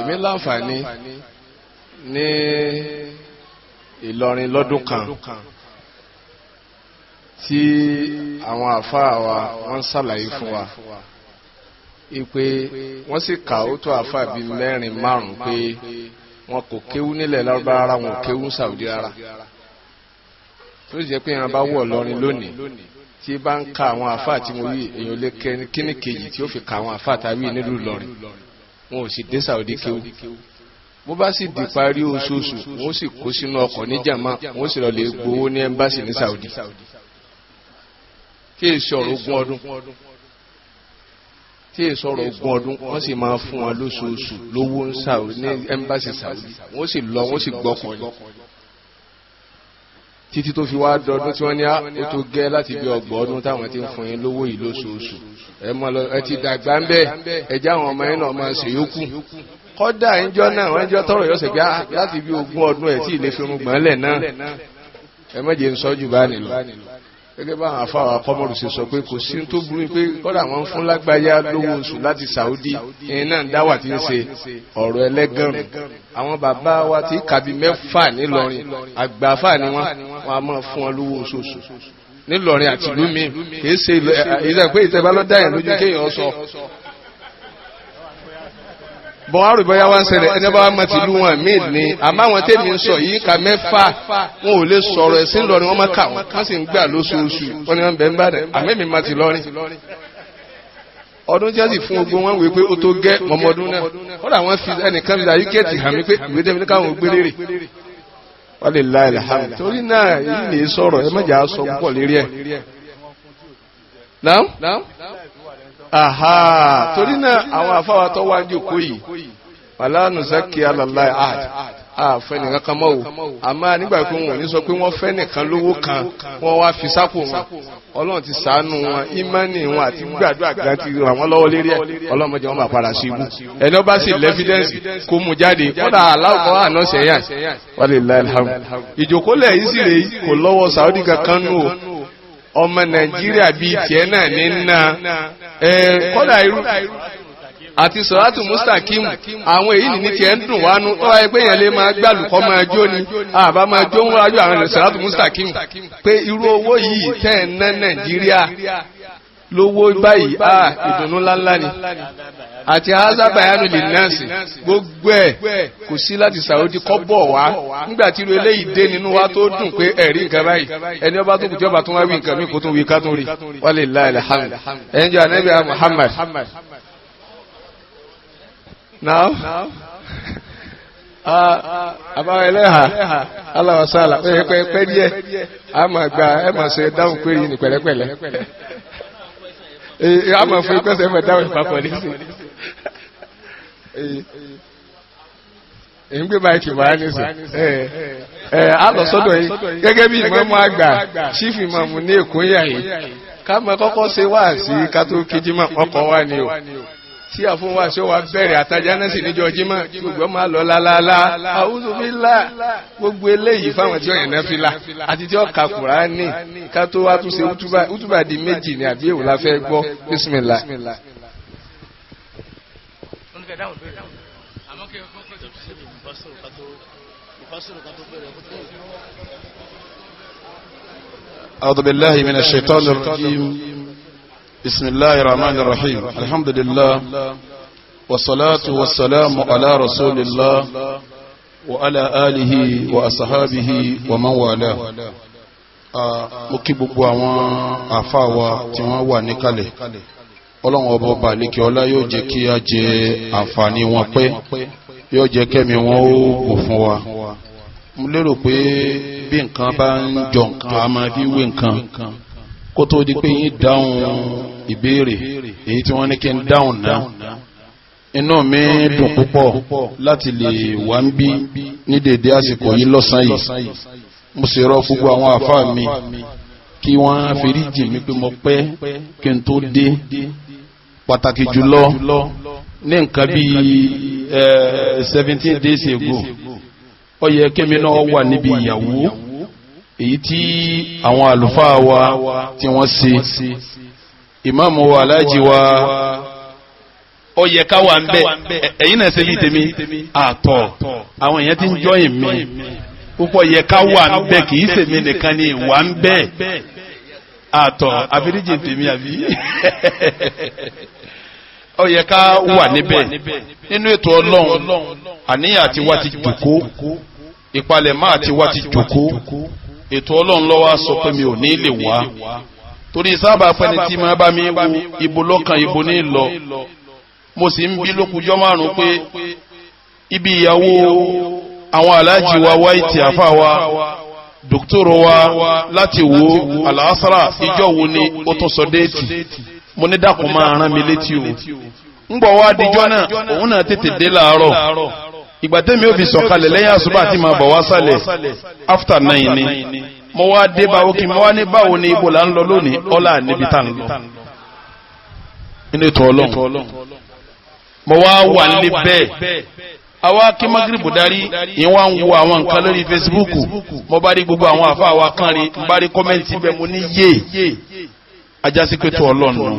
èmi láǹfààní ní Ìlọrin lọ́dún kan tí àwọn àfáà wa wọ́n ṣàlàyé fún wa ipe wọ́n sì kà ó tó àfáà bíi 4-5 pé wọn kò kéwú nílẹ̀ Lárúbáwá rárá wọn ò kéwú Saudi rárá tó jẹ́ pé ìran bá wọ̀ lọ́rin lónìí tí bá ń ka àwọn àfáà tí mo wí èèyàn lè kíní kejì tí ó fi ka àwọn àfáà tàbí nílùú lọ́rin wọn ò sì dé Saudi kéwú bó bá sì di parí oṣooṣù wọn ó sì kó sínú ọkọ̀ ní jàmá wọn ó sì lọ lè gbowó ní ẹ́mbásì ní Saudi tí èso ọ̀rọ̀ ogún ọdún wọ́n sì máa fún wọn lóṣooṣù lówó ń Saudi ní ẹ́mbásì Saudi wọ́n ó sì lọ wọ́n sì gbọ́kọ̀ ní títí tó fi wá dọdún tí wọ́n ní ó tó gẹ́ láti bí 30 ọdún táwọn ti ń fún yín lówó yìí lóṣooṣù ẹ ti dàgbà ń bẹ ẹjá àwọn ọmọ yín náà máa ṣe yókù kọ́dà ìjọ náà wọ́n jọ tọrọ yọ sẹ̀gbẹ́ láti bí 20 ọdún ẹ̀ tí ilé fi rún gbọ́nlẹ̀ náà ẹ mọ́jẹ̀ ń sọ́jú bá nílò gẹ́gẹ́ bá àwọn afáwà kọ́mọ̀rù ṣe sọ pé kò sí tó burú pé kọ́dà wọ́n fún lágbáyá lówó oṣù láti Saudi ẹ̀yìn náà ń dáwà tí ń ṣe ọ̀rọ̀ ẹlẹ́gànrún àwọn bàbá wa tí kàbí 6 nílọrin àgbàfà ni wọ́n a máa fún wọn lówó oṣooṣù nílọrin àti ìlú mi kìí ṣe ìṣẹ́ ìtẹ́bá lọ́dáyẹ̀ lójú kéèyàn sọ bọ́n á rò bọ́yá wá ń ṣẹlẹ̀ ẹni bá wá mọ̀ tìlú wọn míì ní àmọ́ àwọn tèmi ń sọ yìí ka 6 wọn ò lè sọ̀rọ̀ ẹ̀sìn lọ́rin wọ́n má kà wọ́n sì ń gbà lóṣooṣù wọ́n ni wọ́n bẹ̀ ń bá dẹ̀ àmẹ́mì má ti lọ́rin ọdún tí a sì fún ogun wọn wé pé ó tó gẹ́ mọ́mọdún náà wọ́n dà wọ́n fi ẹnìkan fi àyíkẹ́ẹ̀tì hàn mí pé ìwé tẹ́mi ní káwọn gbé lérè wọ́n lè la ilẹ̀ hàn torí náà èyí lè sọ̀rọ̀ ẹ mọ̀jà sọ púpọ̀ lérí ẹ̀ aha torí náà àwọn afáwa tó wá ń jòkó yìí wàlánù sákì alàláì àd àfẹ́ nìkan kan mọ́ o àmá nígbà pé wọn ò ní sọ pé wọ́n fẹ́ nìkan lówó kan wọ́n wá fi sápò wọn Ọlọ́run ti ṣàánú wọn ìmánì wọn àti gbàdúrà gan ti ràn wọ́n lọ́wọ́ lérí ẹ̀ ọlọ́mọdé wọn bá padà sí ibú ẹni ọba sì lẹ́fídẹ́ǹsì kó mú jáde kọ́dà aláwọ̀ àná sẹ́yà wàlíláì alhamd ìjòkólẹ̀ yìí sì rèé kò lọ́wọ́ Saudi kankan nù o ọmọ Nàìjíríà bíi tiẹ̀ náà ní ná kọ́dà irú àti sọ̀rọ̀tù mustakim àwọn èyí ní tí ẹ ń dùn wánú tó wáyé pé èyàn lè máa gbàlùkọ́ máa jó ní àbá máa jó ń wájú àwọn sọ̀rọ̀tù mustakim pé irú owó yìí tẹ́ ẹ̀ ná Nàìjíríà lówó báyìí ìdùnnú ńláńlá ni àti azabayanu lè nọ́ọ̀sì gbogbo ẹ̀ kò sí láti Saudi kọ́ bọ̀ wá nígbàtí irú eléyìí dé nínú wa tó dùn pé ẹ̀rí nǹkan báyìí ẹni ọba tó kù tí ọba tó wá wí nǹkan mí kó tó wí ká tó rí walillahi alhamd ẹnjọ anabi Muhammad now àbáwọ̀ ẹlẹ́hà aláwọ̀sálà pẹ́ díẹ̀ a máa gba ẹ máa ṣe dáhùn pé yìí ní pẹ̀lẹ́pẹ̀lẹ́ a máa fún ìpẹ́sẹ̀ mẹ́ dáhùn ìpapọ̀ ní sí èyí gbé báyìí kì wá ní sí a lọ sọ́dọ̀ yìí gẹ́gẹ́ bí ìmáàmù àgbà chief ìmáàmù ní Èkó yà yìí ká mọ́ kọ́kọ́ ṣe wá sí ká tó kíjí mọ́ ọkọ̀ wá ní o tí àfún wa ṣe wà bẹ̀rẹ̀ àtajánẹ́sì níjọ́ jímọ̀ tí gbogbo máa lọ lálálá àwúzù bílá gbogbo eléyìí fáwọn tí ó yẹn náfílà àti tí ó ka Kùránì ká tó wá tún ṣe útúbà di méjì ní àbí èwò la fẹ́ gbọ́ bísmìlá. أعوذ بالله من الشيطان الرجيم بسم الله الرحمن الرحيم الحمد لله والصلاة والسلام على رسول الله وعلى آله وأصحابه ومن والاه mo kí gbogbo àwọn àfáà wa tí wọ́n wà níkàlẹ̀ Ọlọ́run ọba ọba àlékè ọlá yóò jẹ́ kí a jẹ àǹfààní wọn pẹ́ yóò jẹ́ kẹ́mi wọn ó gò fún wa mo lérò pé bí nǹkan bá ń jọ nǹkan a máa fi wé nǹkan kó tó di pé yín dáhùn ìbéèrè èyí tí wọ́n ní kí n dáhùn náà inú mi dùn púpọ̀ láti lè wà ń bí ní dédé àsìkò yìí lọ́sàn yìí mo sì rọ gbogbo àwọn àfáà mi kí wọ́n fèrí jì mí pé mo pẹ́ kí n tó dé pàtàkì jùlọ ní nǹkan bí 17 days ago ó yẹ kémi náà wà níbi ìyàwó èyí tí àwọn àlùfáà wa tí wọ́n ṣe ìmáàmù wa aláàjì wa ó yẹ ká wà ń bẹ ẹ̀yin náà ṣe bí tèmi àtọ̀ àwọn èèyàn tí ń jọyìn mi púpọ̀ yẹ ká wà ń bẹ kì í ṣèmi nìkan ni wà ń bẹ àtọ̀ àbíríjì tèmi àbí ó yẹ ká wà níbẹ̀ nínú ètò Ọlọ́run àníyàn àti wá ti jòkó ìpalẹ̀mọ́ àti wá ti jòkó ètò Ọlọ́run ló wá sọ pé mi ò ní lè wá torí sábà pẹ́ni tí máa bá mi wo ibo lọ́kàn ibo ní lọ mo sì ń bí lókùjọ́ márùn-ún pé ibi ìyàwó àwọn aláàjì wa wáìtì àfà wa dòkítọ́rọ̀ wa láti wo àlàásàrà ìjọ wo ni ó tún sọ déètì mo ní dákun máa rán mi létí o ń gbọ́ wá díjọ́ náà òun náà tètè dé láàárọ̀ ìgbà tẹ́mi ó fi sọ̀kalẹ̀ lẹ́yìn àṣùbà àti máa bọ̀ wá sálẹ̀ after 9 ni mo wá dé báwo kí mo wá ní báwo ni ibo là ń lọ lónìí ọlá níbi tá ń lọ nínú ètò Ọlọ́run mo wá wà nílé bẹ́ẹ̀ àwa kí magribu darí yìí wá ń wo àwọn nǹkan lórí Facebook mo bá rí gbogbo àwọn àfa wa kan rí mo bá rí kọ́mẹ́ǹtì bẹ́ẹ̀ mo ní yé ajásí pé tó Ọlọ́run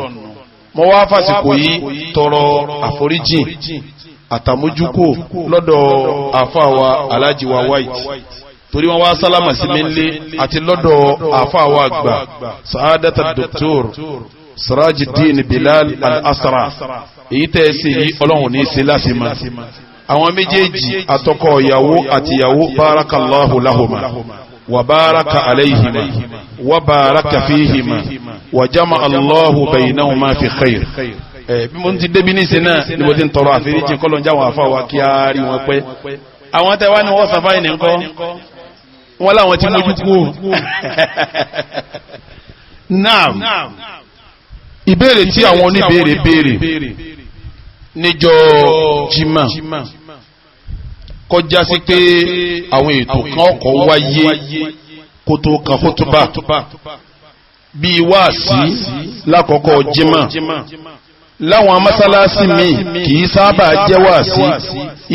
mo wá fàsìkò yìí tọrọ àforíjìn àtàmójúkò lọ́dọ̀ àfáàwà alájíwá white torí wọ́n wá sálámà sí mi nlé àti lọ́dọ̀ àfáàwà àgbà sa'adata Dr. Sirajuddin Bilal al-Asra èyí tẹ́ sí yí Ọlọ́run ní sí láti ma àwọn méjèèjì àtọkọ ìyàwó àti ìyàwó barakallahu lahuma wa baraka alayhima wa baraka fihima wa jama'a Allahu baynahuma fi khair bí mo ti débi ní ìsìn náà ni mo ti ń tọrọ àforíjì kọ́lọ̀ ń jáwọn àfáwà kí a rí wọn pẹ́ àwọn tẹ́wàá ní wọ́n sàfáì ní ńkọ́ wọ́n láwọn tí mójú kú náà ìbéèrè tí àwọn oníbéèrè béèrè níjọ́ jímà kọjá sí pé àwọn ètò kan ọkọ̀ wáyé kó tó kan kútúbà bí wáàsí lákọ̀ọ́kọ́ jímà láwọn mọ́sálásí mi kìí sábà jẹ́ wáàsí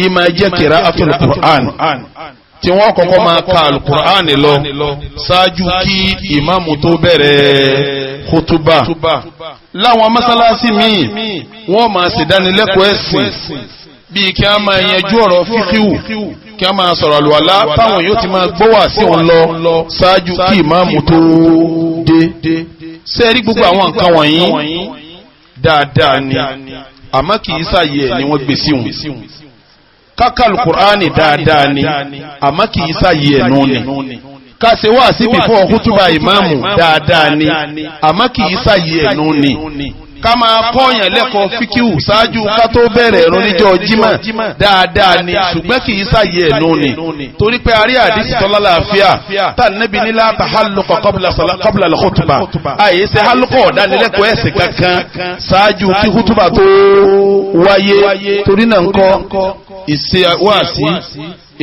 ìmá jẹ́ qira'atul Qur'an tí wọ́n kọ́kọ́ máa ka al-Qur'an lọ ṣáájú kí ìmáàmù tó bẹ̀rẹ̀ khutuba láwọn mọ́sálásí mi wọ́n máa ṣèdánilẹ́kọ̀ọ́ ẹ̀sìn bí kí a máa yanjú ọ̀rọ̀ fíkíwù kí a máa sọ̀rọ̀ àlùwàlá táwọn yóò ti máa gbọ́wà sí wọn lọ ṣáájú kí ìmáàmù tó dé sẹ́rí gbogbo àwọn nǹkan wọ̀nyí dáadáa ni àmọ́ kì í sáyé ẹ̀ ni wọ́n gbé sí wọn kákàlù kùránì dáadáa ni àmọ́ kì í sáyé ẹ̀ nù ni káṣe wá sí bífọ́ kútúbà ìmáàmù dáadáa ni àmọ́ kì í sáyé ẹ̀ nù ni ká máa kọ́yàn lẹ́kọ̀ọ́ fíkíwù ṣáájú ká tó bẹ̀rẹ̀ ẹ̀rọ níjọ́ jímọ̀ dáadáa ni ṣùgbọ́n kì í sáyé ẹ̀nù ni torí pé a rí àdísì tọ́lá láàfíà tá nẹ́bi nílá ta hálùkọ̀ qabla al-khutbah àyè ṣe hálùkọ̀ ọ̀dánilẹ́kọ̀ọ́ ẹ̀sìn kankan ṣáájú kí kútùbà tó wáyé torí náà ńkọ́ ìṣe wáàsí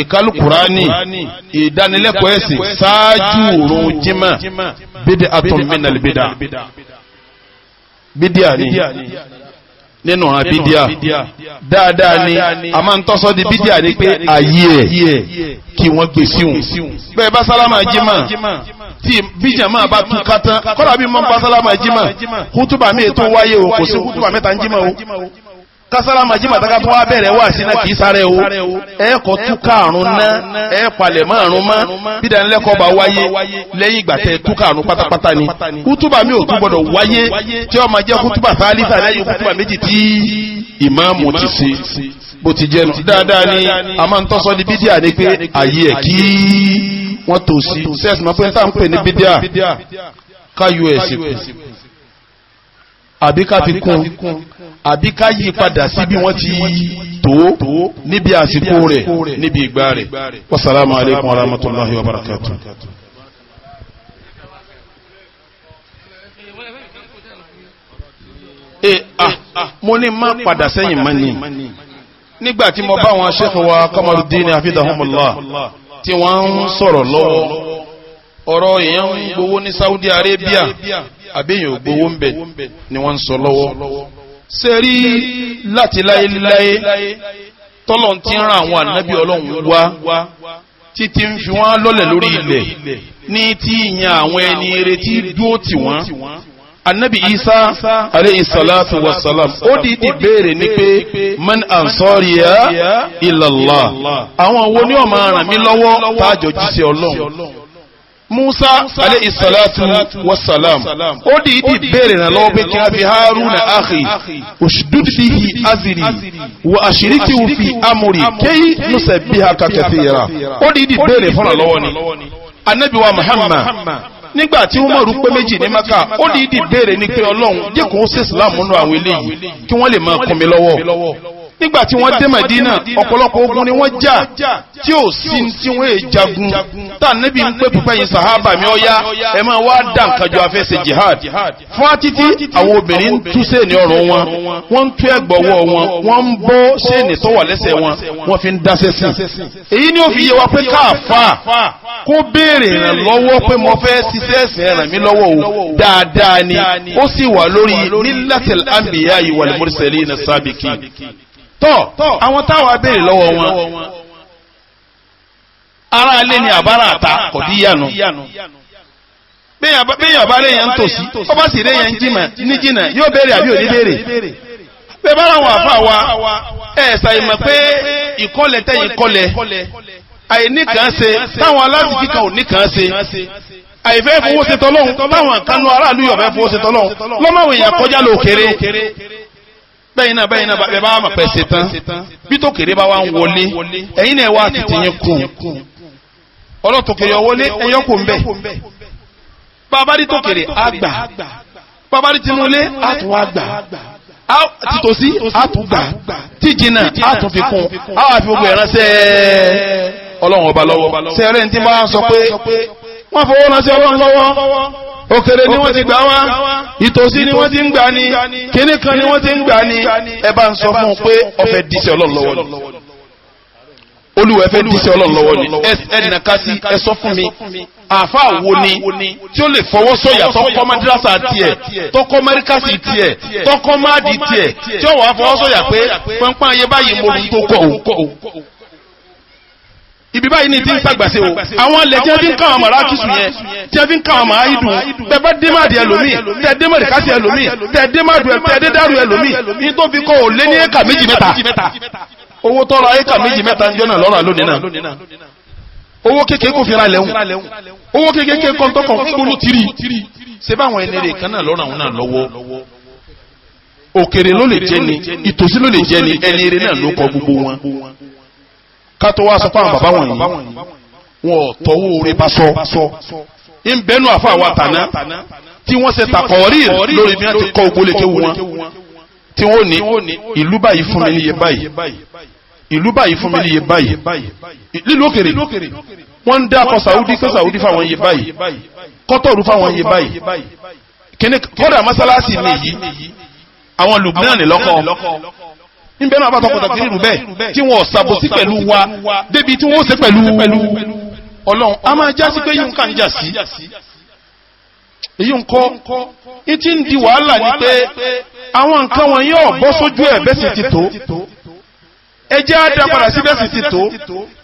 ìkálù kùránì ìdánilẹ́kọ̀ọ́ ẹ̀sìn ṣáájú òrùn jímọ̀ bid'atun minal bid'ah bídíà ni nínú ọ̀ràn bídíà dáadáa ni a máa ń tọ́sọ́ di bídíà ní pé ayé ẹ̀ kí wọ́n gbé síhùn bẹ́ẹ̀ bá sálámà jímà tí bíjà máa bá tún kátán kọ́lá bí mọ́ bá sálámà jímà hútùbà míì tó wáyé o kò sí hútùbà mẹ́ta ń jímà o kásálámà jímà tákà tó wá bẹ̀rẹ̀ wà sí náà kìí sáré o ẹ̀ẹ́kọ̀ tún káàrún ná ẹ̀ palẹ̀ márùn mọ́ bídánilẹ́kọ̀ọ́ bá wáyé lẹ́yìn ìgbà tẹ́ tún káàrún pátápátá ni hútùbà míì ò tún gbọdọ̀ wáyé tí ó máa jẹ́ hútùbà sálísà lẹ́yìn hútùbà méjì tí ìmáàmù ti ṣe bó ti jẹ́ dáadáa ni a máa ń tọ́sọ́ ní bídíà ní pé ayé ẹ̀ kí wọ́n tó sí sẹ́ẹ̀sì máa pẹ́ tá ń pè ní bídíà ká us kù àbí ká fi kún àbí ká yí padà sí bí wọ́n ti tó níbi àsìkò rẹ̀ níbi ìgbà rẹ̀. Wassalamu alaikum warahmatullahi wabarakatuh. Mo ní má padà sẹ́yìn mọ́ ni nígbàtí mo bá wọn Sheikh wa Kamaruddin hafidhahumullah tí wọ́n ń sọ̀rọ̀ lọ́wọ́ ọ̀rọ̀ èèyàn ń gbowó ní Saudi Arabia àbẹ́yìn ògbówó ń bẹ̀ ni wọ́n ń sọ lọ́wọ́ ṣe rí láti láyéláyé tọ́lọ̀ tí ń ran àwọn ànábì Ọlọ́run wá títí ń fi wọ́n lọ́lẹ̀ lórí ilẹ̀ ní tí ìyàn àwọn ẹni retí dúó tì wọ́n Annabi Isa alayhi salatu wassalam ó dìídì béèrè ní pé man ansariya ila Allah àwọn wo ni ó máa ràn mí lọ́wọ́ tájọ jíṣẹ́ Ọlọ́run Musa alayhi salatu wassalam ó dìídì béèrè ràn lọ́wọ́ pé kí a fi Haruna akhi ushdud bihi azri wa ashrikihu fi amri kay nusabbihaka kathira ó dìídì béèrè fún lọ́wọ́ ni Annabi wa Muhammad nígbà tí Umaru pé méjì ní Maka ó dìídì béèrè ní pé Ọlọ́run jẹ́ kó ṣe Islam nínú àwọn eléyìí kí wọ́n lè máa kún mi lọ́wọ́ nígbà tí wọ́n dé Madina ọ̀pọ̀lọpọ̀ ogun ni wọ́n jà tí ò sí tí wọ́n è jagun tá Nábì ń pè púpẹ́ yìí sàhábà mi ọ̀yá ẹ máa wá dá nǹkan jọ afẹ́sẹ̀ jihad fún àtítí àwọn obìnrin ń tú séènì ọrùn wọn wọ́n ń tú ẹ̀gbọ̀wọ́ wọn wọ́n ń bọ́ séènì tó wà lẹ́sẹ̀ wọn wọ́n fi ń dáṣẹ́ sí èyí ni ó fi yé wa pé káàfà kó béèrè ìrànlọ́wọ́ pé mo fẹ́ ṣiṣẹ́ ẹ̀sìn ràn mí lọ́wọ́ o dáadáa ni ó sì wà lórí millatil anbiya'i wal mursalin as-sabiqin tọ́ àwọn táwà béèrè lọ́wọ́ wọn ara alé ni àbára àta kò díyànú béèyàn bá léyàn ń tòsí ó bá sì léyàn ní jìnà yóò béèrè àbí òní béèrè bẹ́ẹ̀ bá láwọn àfà wa ṣàìmọ̀ pé ìkọlẹ̀ tẹ́yìn kọlẹ̀ àìníkàn ṣe táwọn aláṣìkí kan ò níkàn ṣe àìfẹ́ fowó ṣe tọ́lọ́hun táwọn kanú aráàlú yọ̀ fẹ́ fowó ṣe tọ́lọ́hun lọ́mọ̀wé èèyàn kọjá lókèrè bẹ́yìn náà bẹ́ẹ̀ bá wà pẹ̀ ṣe tán bí tó kéré bá wá ń wọlé ẹ̀yin náà wá tètè yín kún ọlọ́tò kéré ọwọlé ẹ̀yọ́ kò ń bẹ̀ bàbárí tó kéré àgbà bàbárí tinúlé àtún àgbà títòsí àtún gbà tíjìnà àtún fi kún àwọn àfi gbogbo ìránṣẹ́ Ọlọ́run ọba lọ́wọ́ sẹ́rẹ̀ ní tí bá sọ pé wọ́n fowó ránṣẹ́ Ọlọ́run lọ́wọ́ òkèrè ni wọ́n ti gbà wá ìtòsí ni wọ́n ti ń gbà ní kíní kan ni wọ́n ti ń gbà ní ẹ bá ń sọ fún un pé ọ̀fẹ́ díṣẹ́ Ọlọ́run lọ́wọ́ ni Olúwa fẹ́ díṣẹ́ Ọlọ́run lọ́wọ́ ni ẹnìkan sí ẹ sọ fún mi àfa wo ni tí ó lè fọwọ́ sọ̀yà tọkọ madrasa tiẹ̀ tọkọ mẹ́ríkàsì tiẹ̀ tọkọ máàdì tiẹ̀ tí ó wàá fọwọ́ sọ̀yà pé pọ́npọ́n ayé báyìí mo lù tó kọ̀ ọ́ ibi báyìí ni ti ń sàgbàsẹ́ o àwọn ilẹ̀ tí wọ́n fi ń káwọn àmàrà kìsù yẹn tí wọ́n fi ń káwọn àmàrà ìdùn tẹ́ bá démàdì ẹlòmíì tẹ́ démàdì kásì ẹlòmíì tẹ́ dédàrú ẹlòmíì ní tó fi kọ́ ò lé ní éka méjì mẹ́ta owó tọ́ra éka méjì mẹ́ta ń jọ́nà lọ́rọ̀ lónìí náà owó kékeré kò fi ra lẹ́hùn owó kékeré kọ́ńtọ́kọ̀ ń gbólú tìrì ṣé báwọn ẹni rè kan náà lọ́rọ̀ àwọn náà lọ́wọ́ òkèrè ló lè jẹ́ ni ìtòsí ló lè jẹ́ ni ẹni rè náà ló kọ gbogbo wọn kátó wá sọ fáwọn bàbá wọ̀nyí wọn ò tọwọ́ orí bá sọ ń bẹnu àfa wa tàná tí wọ́n ṣe takọ̀ọ́rí lórí bí wọ́n ti kọ́ ògbólé kéwu wọn tí wọ́n ní ìlú báyìí fún mi níye báyìí ìlú báyìí fún mi níye báyìí lílu òkèrè wọ́n ń dákọ̀ Saudi pé Saudi fáwọn iye báyìí kọ́tọ̀rù fáwọn iye báyìí kíní kọ́dà mọ́sálásì mi yìí àwọn Lubnan lọ́kọ̀ níbẹ̀ náà bá tọkọtà kiri rù bẹ́ẹ̀ tí wọ́n ṣàbòsí pẹ̀lú wa débi tí wọ́n ṣe pẹ̀lú Ọlọ́run a máa já sí pé yíò ń ká ń jà sí èyí ń kọ́ ìtí ń di wàhálà ní pé àwọn nǹkan wọn yóò bọ́ sójú ẹ̀ bẹ́ẹ̀ sì ti tó ẹjẹ́ àdá padà sí bẹ́ẹ̀ sì ti tó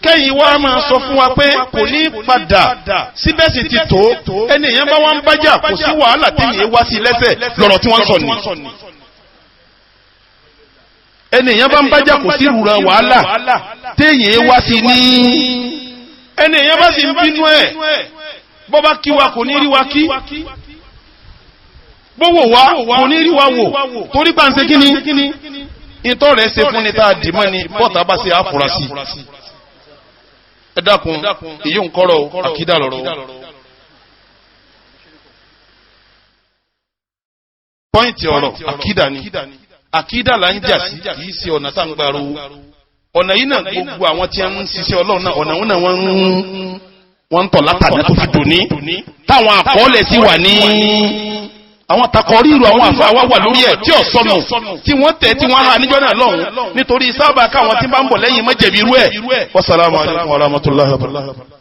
kẹ́yìn wá máa sọ fún wa pé kò ní padà sí bẹ́ẹ̀ sì ti tó ẹni èèyàn bá wá ń bájà kò sí wàhálà téèyàn wá sí lẹ́sẹ̀ lọ́rọ̀ tí wọ́n sọ ni ẹni èèyàn bá ń bájà kò sí ìrùra wàhálà téèyàn wá sí ní ẹni èèyàn bá sì ń bínú ẹ̀ bọ́ bá kí wa kò ní rí wa kí bówó wa kò ní rí wa wò torí pa ń ṣe kíni ìtọ́ rẹ̀ ṣe fún ni tá a dì mọ́ ni bọ́ta bá ṣe àfúrásì ẹ dákun èyí ń kọ́rọ̀ àkídà lọ́rọ̀ pọ́ìntì ọ̀rọ̀ àkídà ni àkídà là ń jà sí kìí ṣe ọ̀nà tá ń gbà ro ọ̀nà yìí náà gbogbo àwọn tí ń ṣiṣẹ́ ọlọ́run náà ọ̀nà wọn náà wọ́n ń tọ̀ látàdá tó fi dòní táwọn àkọọ́lẹ̀ sí wà ní àwọn takọríru àwọn àfáwà wà lórí ẹ̀ tí ó sọnù tí wọ́n tẹ̀ tí wọ́n hà níjọ́ náà lọ́hùn nítorí sábà káwọn tí bá ń bọ̀ lẹ́yìn mọ́jẹ̀bí irú ẹ̀. Wassalamu alaikum warahmatullahi wabarakatuh.